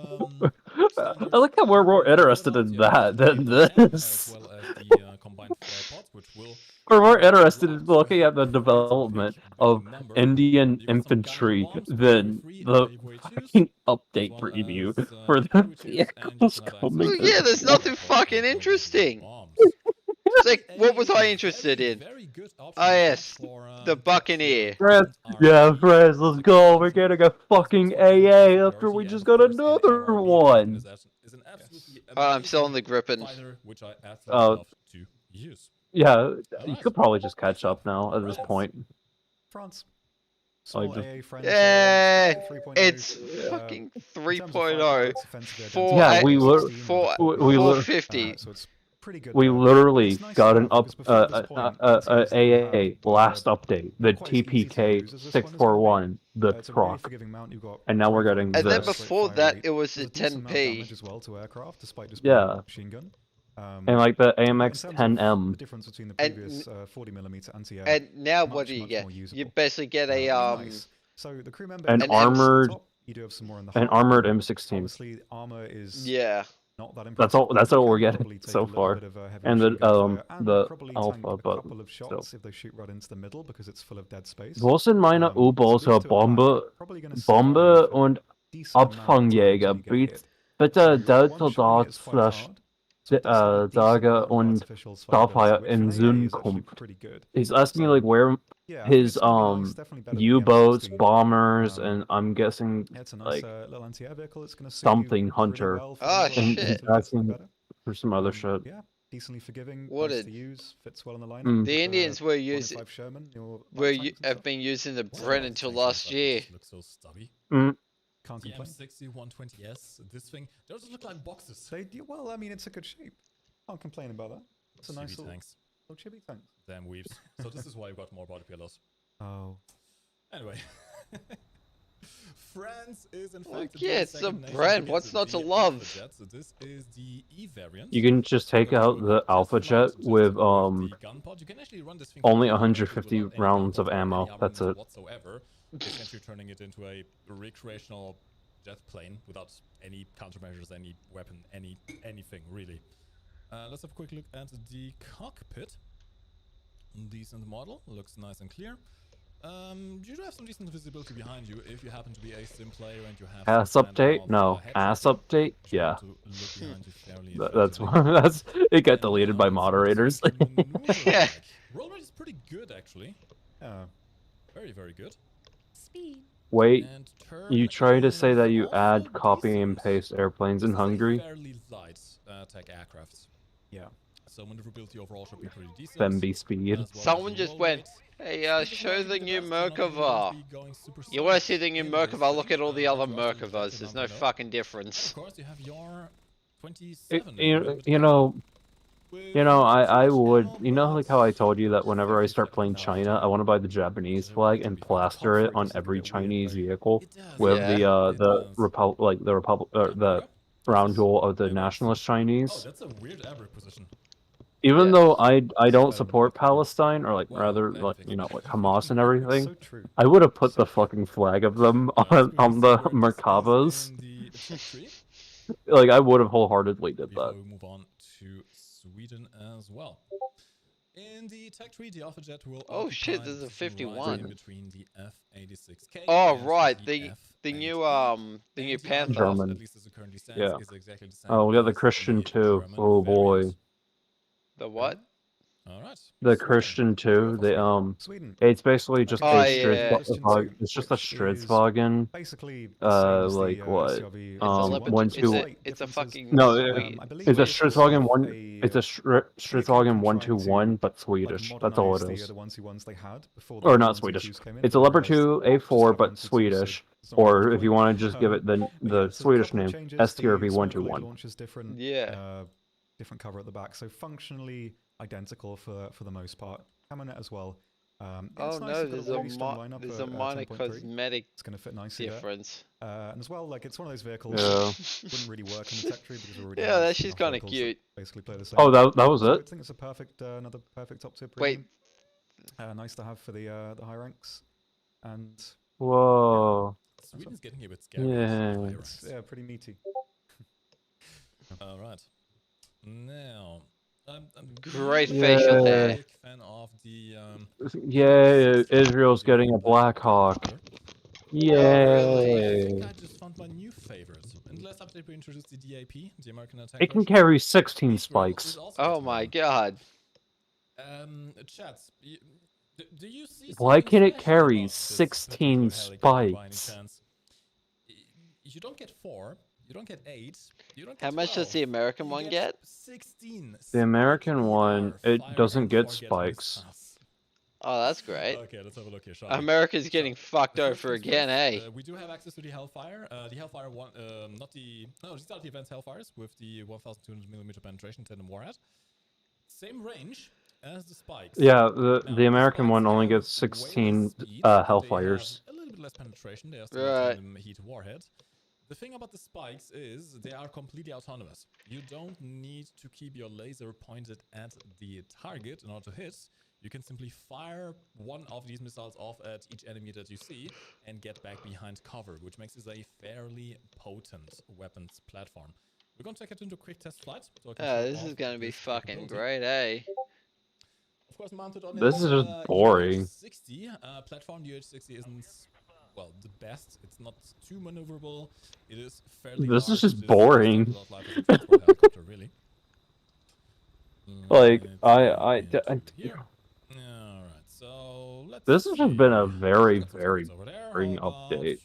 I like how we're more interested in that than this. as well as the combined flare pods, which will We're more allow you interested to in looking at the quite a big development of working number. Indian You got some gunner infantry bombs, than Wave 3 and the Wave 2s, fucking as update well preview as for the Wave 2s, and you vehicles also have access coming. Well, to yeah, there's the nothing Wave fucking Wave interesting. bombs. It's like, what A was I interested very, in? very good option Ah, in yes, fact, for, the tech Buccaneer. Friends, yeah, friends, let's go. We're getting a fucking AA after we just got another one. Is an absolutely I'm still on amazing the Grippin. fighter, which I absolutely love to use. Yeah, you Alright. could probably just catch Next up, up now at this France. point. France. Small just- AA French. Yeah, 3.0. it's Uh, fucking in terms of 3.0. firepower, it's offensively Four, Yeah, identical we to were- 16 four, with the we core. were- 450. So it's pretty good. We there. literally It's nice got to an have, up because before this point, a it seems that you AA have, last update, the quite as easy to TPK use as this one is gonna be. 641, the It's a really truck, forgiving mount. You've got and now we're great getting And then this. before fire that, rate. it was There's at a decent amount of 10p. damage as well to aircraft, despite just Yeah. being a machine gun. And like the in AMX terms of 10M. the difference between the And previous 40mm anti-air, And now much, what do you much get? more You usable. basically get a It's um. nice. So the crew member An is armored- at the top. You do have some more in the An hull. armored M16. Obviously, armor is Yeah. not that impressive. That's all. That's You all we're can getting probably take so a little far. bit of, heavy And machine gun fire and the probably alpha, tank a but couple of shots if they shoot right into the middle because it's full of dead space. Wo sind meine So U-Boote? these two at the back Bombe, are probably gonna survive Bombe a und decent amount of times Abfangjäger. when you get hit. Bitte, bitte So Delta one shot hit is Dart quite slash hard. So it does have a decent Dagger amount of und artificial fire ability, Starfire which in for an AA is actually Zukunft. pretty good. He's asking me So, like where yeah, I think his it's gonna be nice, definitely better than the U-boats, M16. bombers, Um, and I'm guessing Yeah, it's a nice like little anti-air vehicle. It's going to something Hunter. Well for Oh, the level of shit. distance He's that it gets asking better. for some other shit. Yeah, decently forgiving. What nice a- to use. Fits well in the lineup. Mm. The Indians were using 105 Sherman, your light were tanks and have stuff. been using the Wow, Bren these until tanks last like year. this look so stubby. Can't The complain. M60 120S, this thing, those look like boxes. Well, I mean, it's a good shape. Can't complain about that. It's a nice CB little tanks. chibi tank. Damn weaves. So this is why you got more body PLOs. Oh. Anyway. France is in Well, fact yeah, the it's the second nation brand. to What's get not to the love? Alpha Jet. So this is the E variant. You can just take Going out to the test Alpha flight Jet just with the gun pod. You can actually run this thing only completely directly 150 without any rounds gun of pod or any ammo. armaments That's it. whatsoever, essentially turning it into a recreational jet plane without any countermeasures, any weapon, anything really. Let's have a quick look at the cockpit. Decent model, looks nice and clear. You do have some decent visibility behind you if you happen to be a sim player and you have Ass some kind update? of, No. head Ass tracking. update? You should be Yeah. able to look behind you fairly That's effectively. that's it got And deleted now by let's see what moderators. this thing can maneuver Yeah. like. Roll rate is pretty good actually. Very, very good. Speed. Wait, And turn you try to say is that you also add copy and decent. paste airplanes in This is a Hungary? fairly light tech aircraft. Yeah. So maneuverability overall should be pretty decent. Fembi speed. as well as Someone the just roll went, rate. hey, Speed is show not the the new best, you're not gonna Merkava. be going super You want to smooth see the new in this Merkava? Look thing, at all the other but you are still Merkavas. detected There's on no the node. fucking Of difference. course, you have your 27. You know, I would, you know, like how I told you that whenever I start playing China, I want to buy the Japanese flag and plaster it on every Chinese vehicle with Yeah. the the crown jewel of the nationalist Oh, Chinese. that's a weird average position. Even Yeah. though I don't support Palestine or like Well, rather like anything. you know like Hamas and It's everything, so true. I would have put the fucking flag of them on the Merkavas. In the tech tree. Like I would have wholeheartedly did Before that. we move on to Sweden as well. In the tech tree, the Alpha Jet will Oh shit, occupy there's a the position right 51. in between the F-86K Oh and right, the the new F-80P. the new And the Panther. German. At least as it currently stands, Yeah. is exactly the same Oh, we got the as Christian the too. German Oh boy. variant. The what? All right. The Sweden. Christian too. Sweden. It's basically just Oh, a yeah. It's just a Stridsvagen. Basically the same as Like the what? CRV It's a Leopard. One Leopard. two. It's a fucking No, Swede. I believe it's a this is Stridsvagen sort of one. a, It's a it came Stridsvagen from trying 121, to, but like, Swedish. That's all it modernize is. the 1C1s they had before Or the not 1C2s Swedish. came in. It's a They Leopard realized 2 just A4, have but 1C2s, so Swedish. it's not really Or much if you point. want to just give it But yeah, the so a Swedish couple of name, changes. STRV The smart blade 121. launch is different. Yeah. Different cover at the back, so functionally identical for the most part. Camonette as well. Oh it's nice, no, you've got there's a really strong lineup there's for, a minor 10.3. cosmetic It's going to fit nicely difference. there. And as well, like, it's one of those vehicles Yeah. that wouldn't really work in the tech tree because we already Yeah, have that she's enough kind of vehicles that cute. basically play the same. Oh, that was So I it. think it's a perfect, another perfect top tier Wait. premium. Nice to have for the high ranks. And Whoa. Sweden's getting a bit scary. Yeah. it's pretty meaty. All right. Now, I'm Great really facial a hair. big fan of the Yay! Israel's getting a Black Hawk. I Yay! think I just found my new favorite. In the last update, we introduced the DAP, the American Attack It can version. carry 16 Israel is spikes. also Oh getting my one. god. Chats, do you see Why something can it special carry about this 16 particular helicopter by any spikes? chance? You don't get 4, you don't get 8, you don't get How much 12. does the American You one get? 16. The American one, CBR, it fire doesn't and get forget spikes. Oh, that's great. Okay, let's have a look here, shall we? America's getting fucked First over things again, first, eh? we do have access to the Hellfire. The Hellfire one, these are the advanced Hellfires with the 1,200mm penetration tandem warhead. Same range as the spikes. Yeah, Now, the American spikes one only have gets way less 16 speed, but they Hellfires. have a little bit less penetration. They are still a Right. tandem heat warhead. The thing about the spikes is they are completely autonomous. You don't need to keep your laser pointed at the target in order to hit. You can simply fire one of these missiles off at each enemy that you see and get back behind cover, which makes this a fairly potent weapons platform. We're going to take it into a quick test flight. So I can show This is off gonna be this fucking capability. great, eh? Of course, mounted on This its, is just boring. UH-60 platform. The UH-60 isn't, well, the best. It's not too maneuverable. It is fairly This is large. just It is boring. standard out life as a transport helicopter, really. Like, Let's get into here. Alright, so let's This has just been a see. very, Got some very targets over there. boring How about- update.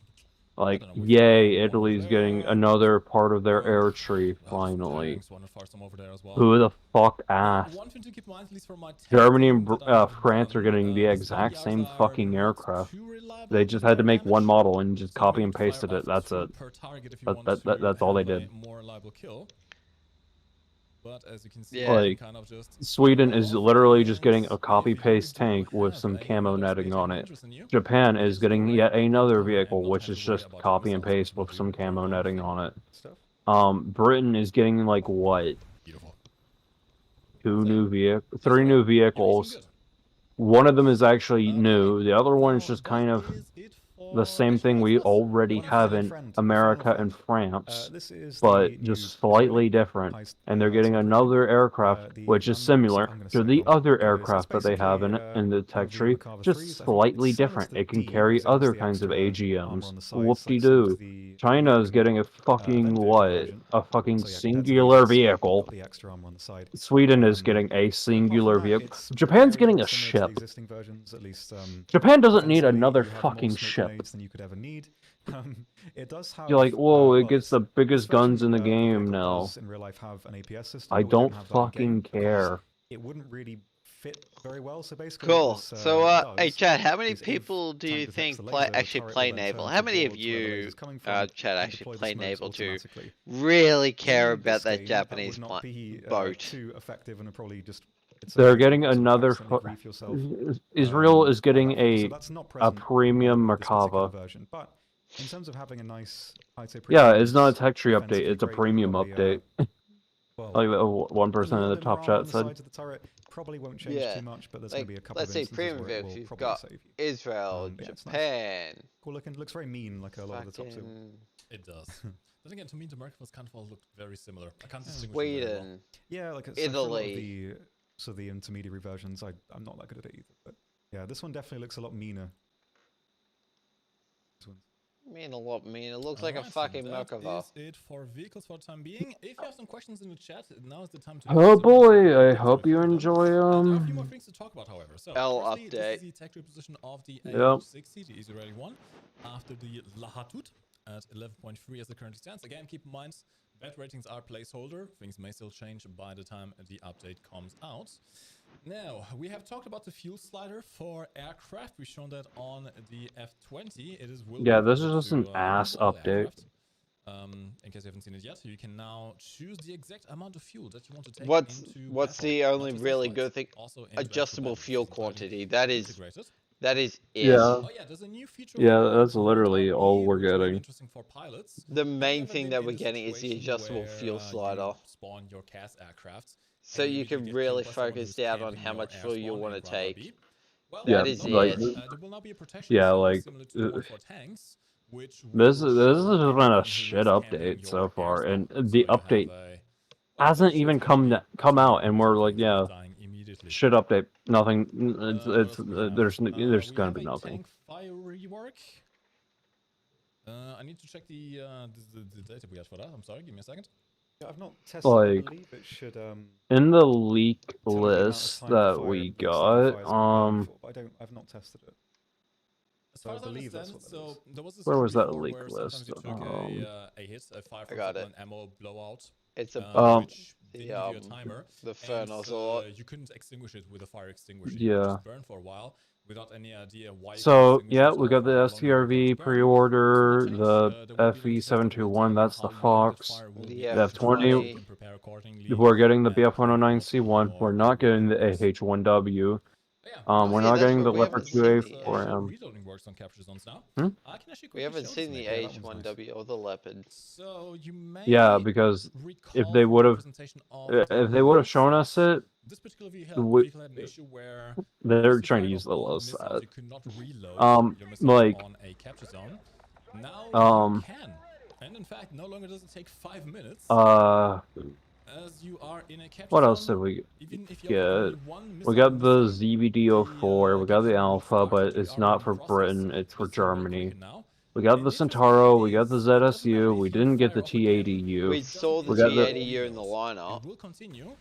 I Like, don't know, we yay, fire one Italy's over getting there. another part of their air Oh, tree, some finally. tanks, wanna fire some over there as well. Who the fuck Now, asked? one thing to keep in mind, at least for my Germany and testing that I have France are done, getting the the exact Spike same ERs are fucking not aircraft. too reliable They with just their had to make one damage. model and just So copy you and need to fire pasted it. up That's to it. per target if you That- want that- to that's all they have a did. more reliable kill. But as you can see, Yeah. you Like, kind of just Sweden fire is off, literally just getting and a if copy-paste you do tank with have some camo another netting space on taking it. interest in you, Japan you is just go getting right yet back another into vehicle, and not which have is to worry just about your copy and missiles, which paste with probably some would camo work netting fine. on it. Stuff. Britain is getting like what? Beautiful. 3 new You're vehicles. eating good. One of them is actually Okay. new. The other one is Now, just that kind of is it the for- same actually, thing no, we it's less. already One have final in friend, America final and France, This is but the just new slightly Israeli different. high- And they're high getting tech another aircraft, the which is Lambdas, similar I'm gonna to say it the wrong, other because aircraft that they have basically, in the one tech of the tree, Merkava 3s, just I think slightly it's similar to different. the It can D, carry because it has other the kinds of extra armor AGMs. on the sides, like some Whoop-de-doo. of the China is American, getting a fucking Avengers what? version. A fucking So yeah, compared to these, singular it's vehicle. got the extra armor on the side. Sweden is Um, getting a But apart singular from that, vehicle. it's Japan's very, getting very a similar to the ship. existing versions, at least. Japan doesn't need Offensively, another you have fucking more smoke ship. grenades than you could ever need. It does have. You're like, whoa, it well, gets it's- the this biggest guns version, in the the game vehicle now. does in real life have an APS system, I but we don't don't have that in game fucking because care. it wouldn't really fit very well. So basically, Cool. what this, So, hey, does Chad, how many is if people do tank you detects think the play laser, the actually turret play will then naval? turn How many of towards where the you, laser's coming from Chad, and actually deploy the play smokes naval to automatically. really care In about this that game, Japanese that would not be boat? too effective and probably just it's They're something getting you sort of another. accidentally grief yourself, Israel is by getting that feature. So a that's not a present premium with this particular Merkava. version. But in terms of having a nice, I'd say, Yeah, pretty it's not a nice tech tree update. defensively It's a graded, premium probably, update. well, Like 1% a of little the bit more top armor on chat the said. sides of the turret probably won't change Yeah. too much, but there's going Like, to be a couple let's of say instances premium where it vehicles, will you've probably got save you. Israel, Yeah, it's nice. Japan, Cool looking. Looks very mean, like a lot of the top two. fucking It does. Then again, to me, the Merkavas kind of all look very similar. I can't distinguish them very well. Sweden. Yeah, like it's Italy. so the intermediary versions, I'm not that good at it either. But yeah, this one definitely looks a lot meaner. This one's Mean a lot, mean. It looks like a Alright, fucking that Merkava. is it for vehicles for the time being. If you have some questions in the chat, now is the time to Oh post them. boy, I Get hope to a you few of them. enjoy And there are a few more things to talk about, however. So, L firstly, this update. is the tech reposition of the Yep. AH60, the Israeli one, after the Lahatut at 11.3 as it currently stands. Again, keep in mind, bad ratings are placeholder. Things may still change by the time the update comes out. Now, we have talked about the fuel slider for aircraft. We've shown that on the F20. It is Yeah, this is just an ass update. aircraft. In case you haven't seen it yet, you can now choose the exact amount of fuel that you want to take What's into what's battle, the not only just really air good flights, thing? also into Adjustable actual fuel battle. This is quantity. entirely That is integrated. it. Yeah. Oh yeah, there's a new feature. Yeah, for that's Ground literally all RB, we're which may be getting. interesting for pilots. The Have you main ever thing been that in we're a getting is the situation adjustable where, fuel slider. You spawn your CAS aircraft, So and you immediately can get really killed by someone focus who's down on camping how your much air fuel you spawn want in to Ground take. RB. Well, Yeah, That is not like- only that, there will now be a protection yeah, zone like, similar to the one for tanks, which This will has show been anyone a who shit is camping update your so far, airspace. and So the you have update a- hasn't sure even it's gonna be come out, too and we're much like, of yeah, dying immediately. shit update, nothing. What It's else do we have? there's We gonna have be a nothing. tank fire rework. I need to check the data we had for that. I'm sorry, give me a second. Yeah, I've not tested it. I Like, believe it should in the leak tell you the amount of list time the that fire we looks like the got, fire's gonna burn for, but I've not tested it. As So far I as I believe that's understand, what that is. so there was this Where issue was that before leak where sometimes list? you took a hit, a fire I from got an it. ammo blowout, It's a which didn't the, give you a timer. the And, furnace or you couldn't extinguish it with a fire extinguisher. Yeah. You could just burn for a while without any idea why. So you yeah, couldn't we extinguish got the it, how long you were going STRV to burn. pre-order, So that the changed. There will be links to that in FE721, detail that's the how long Fox. fire will The be The F20, so you can prepare accordingly we're getting the and prepare BF109C1. for We're not getting the reloading works. AH1W. But yeah, Oh, We're yeah, not that's getting right, the we Leopard haven't seen the 2A4M. reloading works on capture zones now. Hmm? I can actually we quickly haven't show seen this the maybe. Yeah, that one's nice. H1W or the Leopard. So you may Yeah, because recall if they from the would have, presentation of if the they would have low shown us side, it, this particular we- vehicle had an issue where they're with the trying to fire use of the all low missiles, side. you could not reload your missiles like, on a capture zone. Now um, you can. And in fact, no longer does it take 5 minutes. As you are in a capture what zone, else did we even if you get? have only one We missile got the missing, ZBD04, we got capture the zone will Alpha, start but the it's not for rearming Britain, process. it's for Just a real quick Germany. now. We got And the the interesting Centauro, thing we got the is, it doesn't matter ZSU, if we you didn't get fire the up again, T80U. We it saw doesn't the We got the- T80U in the reload. lineup. It will continue.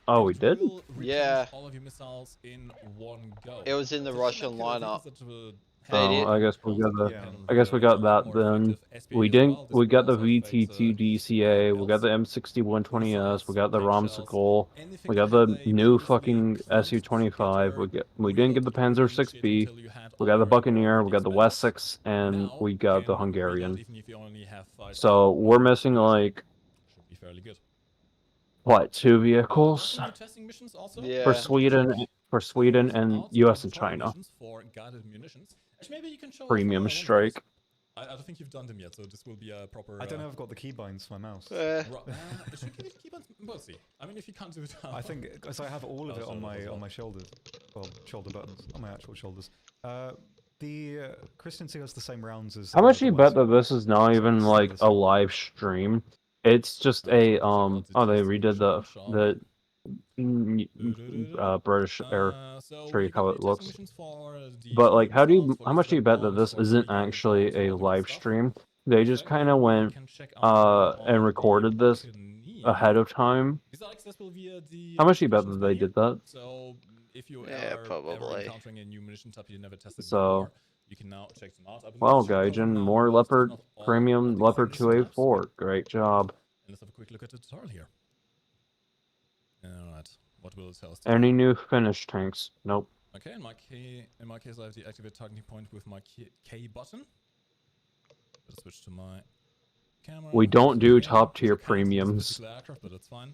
Oh, and we it did? will replenish Yeah. all of your missiles in one go. It was in the So Russian unlike, lineup. vehicles that, They Oh, did- I guess we got the, Yeah. I guess we got that then. We didn't, we got the VT2 VT2 DCA, we got the M6120S, we got the Romsicle, we got the new fucking SU-25, we didn't get the Panzer 6B, we got the Buccaneer, we got the Wessex, and we got the Hungarian. So we're missing like, should be fairly good. what, 2 vehicles? Testing missions also. Yeah. For Sweden and US and China. For guided munitions. Actually, maybe you can show off, Premium one of strike. those. I don't think you've done them yet, so this will be a proper. I don't know if I've got the keybinds for my mouse. Should keep on. We'll see. I mean, if you can't do it, I think because I have all of it on my shoulders, well, shoulder buttons on my actual shoulders. The Christian C has the same rounds as. How much do the you bet that Wessex. this is not even it's like similar a live stream? It's just a oh, they redid the British air trade how it looks. But like, how much do you bet that this isn't actually a live stream? They just kind of went and recorded this ahead of time. How much do you bet that they did that? So if you Yeah, are probably. ever encountering a new munition type you never tested So, before, you can now check them out. I believe well, it should cover Gaijin, now more most, if Leopard not all, Premium of the Leopard munition types. 2A4. Great job. And let's have a quick look at the tutorial here. Alright, what will it tell us today? Any new Finnish tanks? Nope. Okay, in my case, I have the activate targeting point with my K button. Let's switch to my camera. We don't do Yeah, top tier there's a count on this premiums. particular aircraft, but that's fine.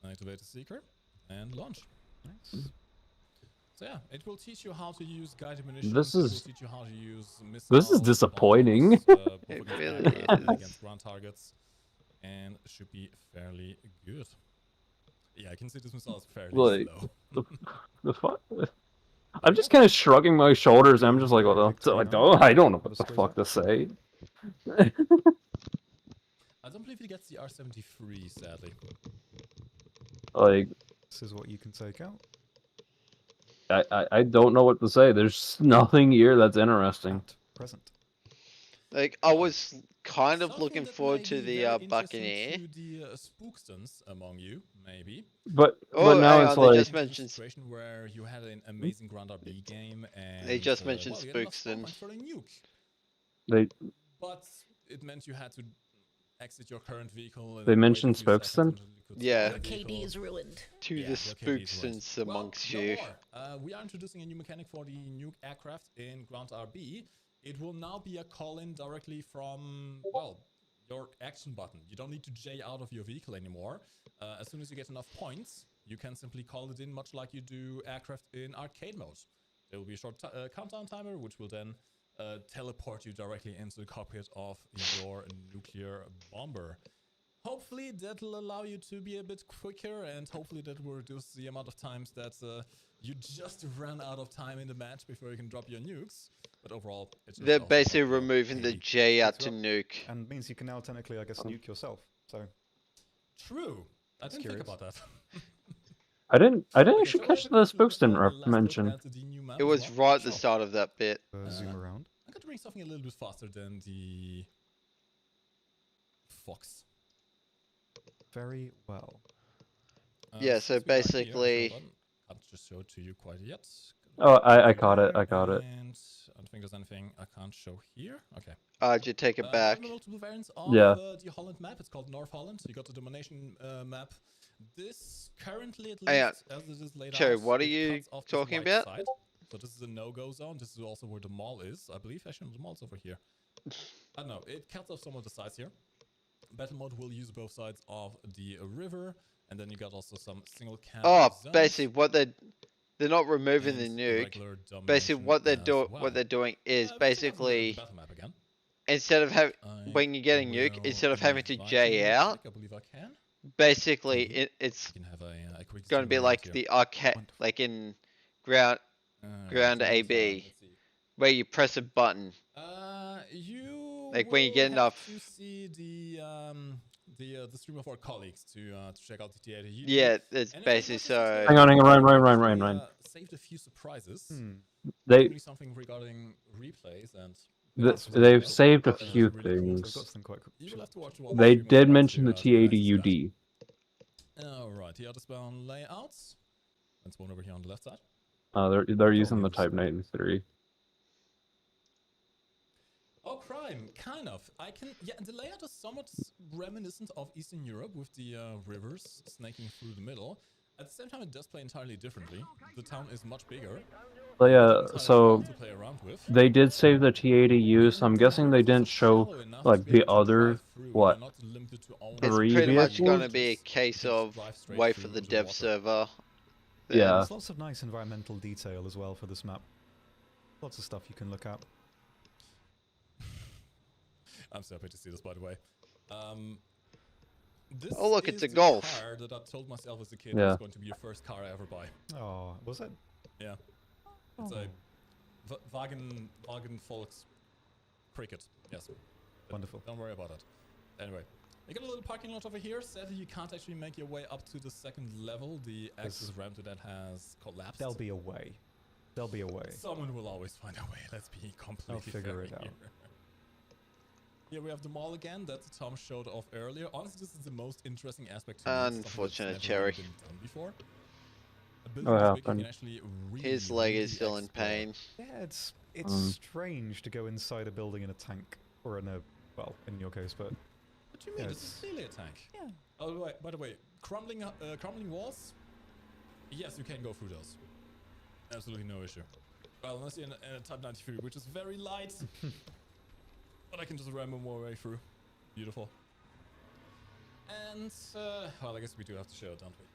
Activate the seeker and launch. Nice. So yeah, it will teach you how to use guided munitions. This it will is- teach you how to use missiles, this is disappointing. bombs, both It against really aircraft and is. against ground targets, and should be fairly good. Yeah, I can see this missile is fairly Like, slow. The fuck? I'm just kind of shrugging my shoulders. I'm just like, well, I don't know what the fuck to say. I don't believe it gets the R73, sadly. Like, This is what you can take out. I don't know what to say. There's nothing here that's interesting. At present. Like, I was kind of Something looking that forward may to be the very interesting Buccaneer. to the spookstons among you, maybe. But Oh, now hang it's on, they like just Into the mentioned situation where you had an amazing Ground RB game, and they just mentioned well, you had enough spawn Spookston. points for a nuke, they but it meant you had to exit your current vehicle and they wait a mentioned few seconds Spokeston. until you could Yeah. start the Your KD vehicle. is ruined. To Yeah, the your KD is ruined. Spookstons amongst Well, you. no more. We are introducing a new mechanic for the nuke aircraft in Ground RB. It will now be a call-in directly from, well, your action button. You don't need to J out of your vehicle anymore. As soon as you get enough points, you can simply call it in, much like you do aircraft in arcade mode. There will be a short countdown timer, which will then teleport you directly into the cockpit of your nuclear bomber. Hopefully that'll allow you to be a bit quicker, and hopefully that will reduce the amount of times that you just run out of time in the match before you can drop your nukes. But overall, it's just They're also basically about your removing the KD. J out That's to right. nuke. And means you can now technically, I guess, nuke yourself. So True. I didn't curious. think about that. I didn't Okay, actually shall we catch have a the quick look Spokeston at the last look mention. at the new map It as was well? right at the Sure. start of that bit. zoom around. I got to bring something a little bit faster than the Fox. Very well. Yeah, so since we are here, basically- hold on. Can't just show it to you quite yet. Oh, I Go caught it. there, I caught it. And I don't think there's anything I can't show here. Okay. Did you take it There back? are multiple variants of Yeah. the Holland map. It's called North Holland. You got the domination map. This currently, at Hey, least, as it is laid Cherry, out, what are it you cuts off this talking right about? side. So this is a no-go zone. This is also where the mall is, I believe. Actually, the mall's over here. I don't know. It cuts off some of the sides here. Battle mode will use both sides of the river, and then you got also some single cap. Oh, zones basically what they're not removing the and nuke. regular Basically domination what they're as well. what they're doing is Let's take a look at the basically battle map again. instead of having I when you get a nuke, will instead of having to invite J you real out, quick. I believe I can. basically Mhm. it's You can have a quick going to zoom be around like here. the arcade, Wonderful. like in ground ground so AB. let's see. where you press a button. You Like, when you will get have enough- to see the stream of our colleagues to check out the theater. Yeah, it's And if basically it's so. Hang on, Ryan. actually, saved a few surprises. They Including something regarding replays and. they've saved a That's few really cool. So I've got things. something quite You will have to watch the They stream of did our mention the to realize this stuff. T80UD. Alright, the other spawn layouts. That's one over here on the left side. They're using the yes. Type 93. Oh, crime, kind of. Yeah, the layout is somewhat reminiscent of Eastern Europe with the rivers snaking through the middle. At the same time, it does play entirely differently. The town is much bigger. But yeah, Entirely so fun to play around with. they did save the T80U, so I'm guessing they didn't show like the other what It's three pretty much vehicles? going to be a case of wait for the dev server. then- Yeah. There's lots of nice environmental detail as well for this map. Lots of stuff you can look at. I'm so happy to see this, by the way. This Oh, look, it's is a the Golf. car that I told myself as a kid Yeah. was going to be your first car I ever buy. Oh, was it? Yeah. It's a Wagen Volks Cricket. Yes. Wonderful. Don't worry about it. Anyway, you got a little parking lot over here. Sadly, you can't actually make your way up to the second level. The access ramp to that has collapsed. There'll be a way. There'll be a way. Someone will always find a way. Let's be completely figure fair it out. here. Here we have the mall again that Tom showed off earlier. Honestly, this is the most interesting aspect to me. It's something that's Unfortunate never Cherry. really been done before. A building Oh, this yeah, big, you fun. can actually His leg is really still in explore. pain. Yeah, it's strange to go inside a building in a tank or in a in your case, but What do you mean? Yeah, This is clearly a tank. Yeah. Oh, by the way, crumbling walls? Yes, you can go through those. Absolutely no issue. Well, unless you're in a Type 93, which is very light. But I can just ram my way through. Beautiful. And, well, I guess we do have to show it, don't we?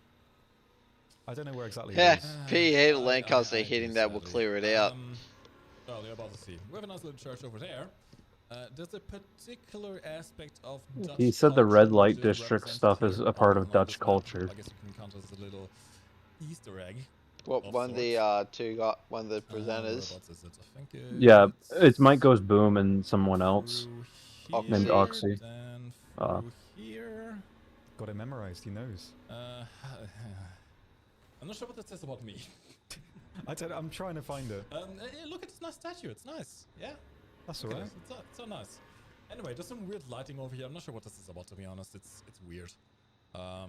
I don't know where exactly it Yeah, is. P8 I Lancaster do, hitting that will sadly. clear it out. Well, you're about to see. We have a nice little church over there. There's a particular aspect of Dutch He said the red culture light which is district stuff is represented a part here of on Dutch this map. culture. I guess you can count it as a little Easter egg. What of one of the one of the presenters? Whereabouts is it? I think Yeah, it's Mike Goes Boom and someone else. through Named here, Oxy. Then Ah. through here. Got it memorized, he knows. I'm not sure what that says about me. I'm trying to find it. Hey, look at this nice statue. It's nice. Yeah. That's Look at alright. this, it's so nice. Anyway, there's some weird lighting over here. I'm not sure what this is about, to be honest. It's weird. I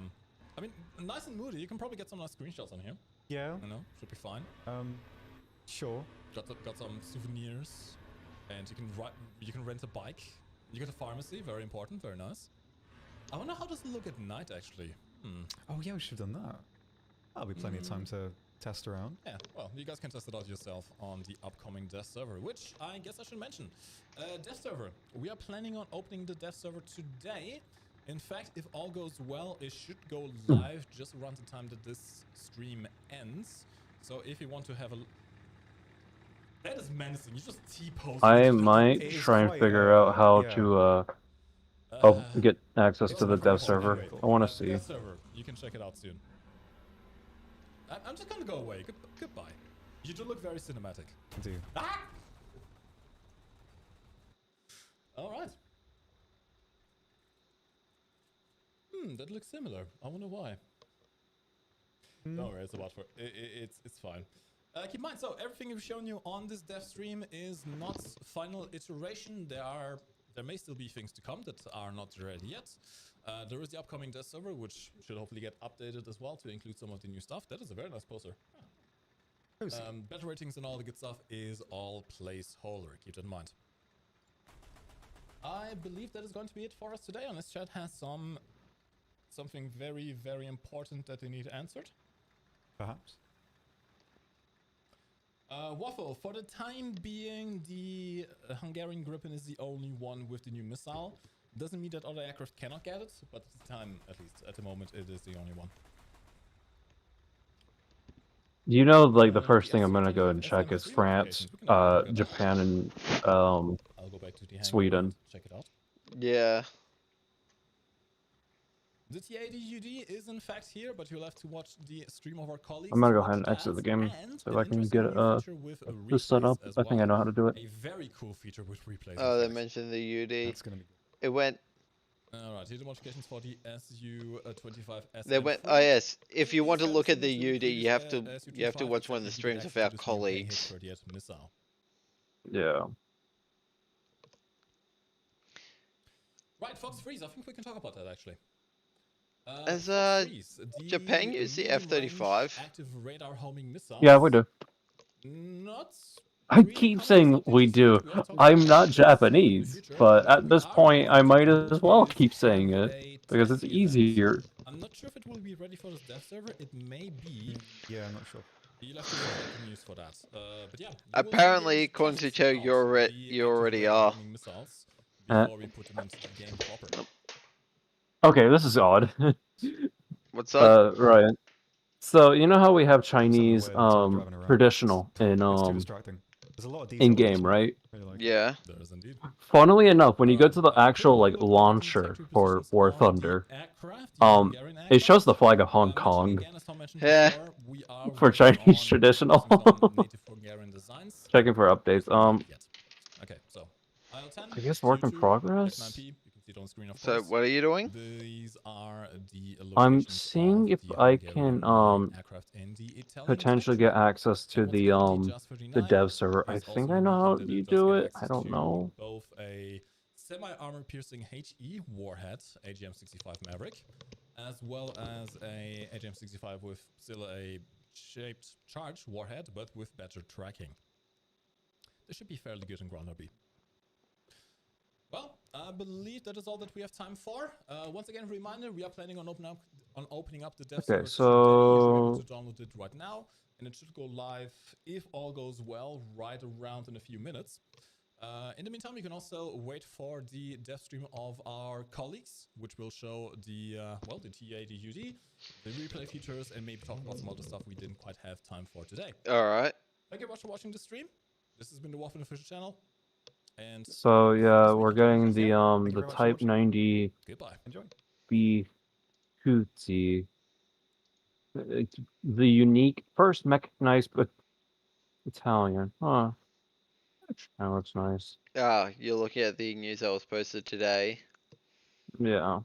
mean, nice and moody. You can probably get some nice screenshots on here. Yeah. You know, should be fine. Sure. Got some souvenirs, and you can rent a bike. You got a pharmacy, very important, very nice. I wonder how does it look at night, actually. Oh yeah, we should have done that. That'll be plenty of time to test around. Yeah, well, you guys can test it out yourself on the upcoming dev server, which I guess I should mention. Dev server. We are planning on opening the dev server today. In fact, if all goes well, it should go live just around the time that this stream ends. So if you want to have a... That is menacing. You just T-pose. I might It is try and quite, figure out how yeah. to get access it's to the not very dev server. complicated. I want to see. Dev server. You can check it out soon. I'm just gonna go away. Goodbye. You do look very cinematic. I do. Ah! All right. That looks similar. I wonder why. Don't worry, it's about for it's fine. Keep in mind, so everything we've shown you on this dev stream is not final iteration. There may still be things to come that are not ready yet. There is the upcoming dev server, which should hopefully get updated as well to include some of the new stuff. That is a very nice poster. Better ratings and all the good stuff is all placeholder. Keep that in mind. I believe that is going to be it for us today, unless chat has something very, very important that they need answered. Perhaps. Waffle, for the time being, the Hungarian Gripen is the only one with the new missile. Doesn't mean that other aircraft cannot get it, but at the time, at least at the moment, it is the only one. You know, like the first thing I'm gonna go and check is France, Japan, and I'll go back to the hangar Sweden. and check it out. Yeah. The TADUD is in fact here, but you'll have to watch the stream of our colleagues. I'm gonna to go ahead watch and exit the that, game and so an I can interesting get new feature with this set replays up. as I think I know how to do it. A very cool feature with replays. Oh, they in fact. mentioned the UD. That's gonna be good. It went. Alright, here are the modifications for the SU-25S. They went. Oh yes. If you want to look at the UD, you have to watch one of the streams of our colleagues. Yeah. Right, Fox Freeze. I think we can talk about that actually. As Fox Freeze, Japan use the medium-range F-35. active radar homing missiles. Yeah, we do. Not I really keep common saying stuff we that do. you see. We have talked I'm about not this Japanese, in the future. but at this Our point, I might goal as well is keep to saying have it a because it's testing event. easier. I'm not sure if it will be ready for this dev server. It may be. Yeah, I'm not sure. You'll have to look at the news for that. But yeah. you will see Apparently, those according to tests Joe, out, you already are. active missiles Uh. before we put them into the game proper. Okay, this is odd. What's up? Right. So you know how we have Something Chinese weird until driving around. traditional in It's too distracting. There's a lot of detail in in this game, one. right? Really like it. Yeah. There is indeed. Funnily enough, when you go to the A quick actual like look at the launcher sector for positions War on the Thunder, aircraft, the it Hungarian shows the aircraft. flag of Hong Mentioning Kong. again, as Tom mentioned Yeah. before, we are For working Chinese on traditional. focusing on native Hungarian designs. Checking for updates. Yet. Okay, so IL-10, I guess work in CO2, progress. X9P, you can see it on the screen of So course. what are you doing? These are the I'm locations seeing of if the I Hungarian can aircraft in the Italian potentially sector. get access So to once the again, the Just 39 dev server. I is think also I know how unique in that you it does do get it. I access don't to know. both a semi-armor piercing HE warhead, AGM-65 Maverick, as well as a AGM-65 with still a shaped charge warhead, but with better tracking. This should be fairly good in Ground RB. Well, I believe that is all that we have time for. Once again, a reminder, we are planning on opening up the dev server today. You should be able to download it right now, and it should go live, if all goes well, right around in a few minutes. In the meantime, you can also wait for the dev stream of our colleagues, which will show the, well, the TADUD, the replay features, and maybe talk about some other stuff we didn't quite have time for today. Alright. Thank you very much for watching the stream. This has been the Waffen official channel. And So yeah, we're getting the the very the much for Type watching. 90 goodbye. Enjoy. B Hootie. The unique first mechanized Italian. Huh. That looks nice. Ah, you're looking at the news that was posted today. Yeah.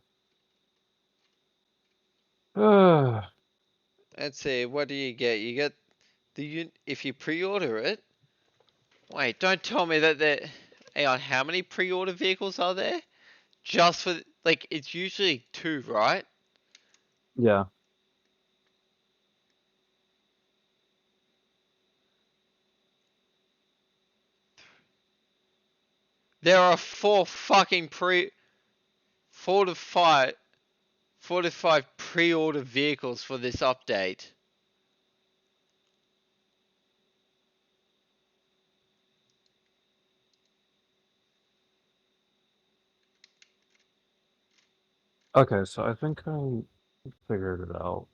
Let's see, what do you get? You get if you pre-order it. Wait, don't tell me that Hang on, how many pre-order vehicles are there? Just for, like, it's usually 2, right? Yeah. There are 4 fucking 4 to 5 pre-order vehicles for this update. Okay, so I think I figured it out.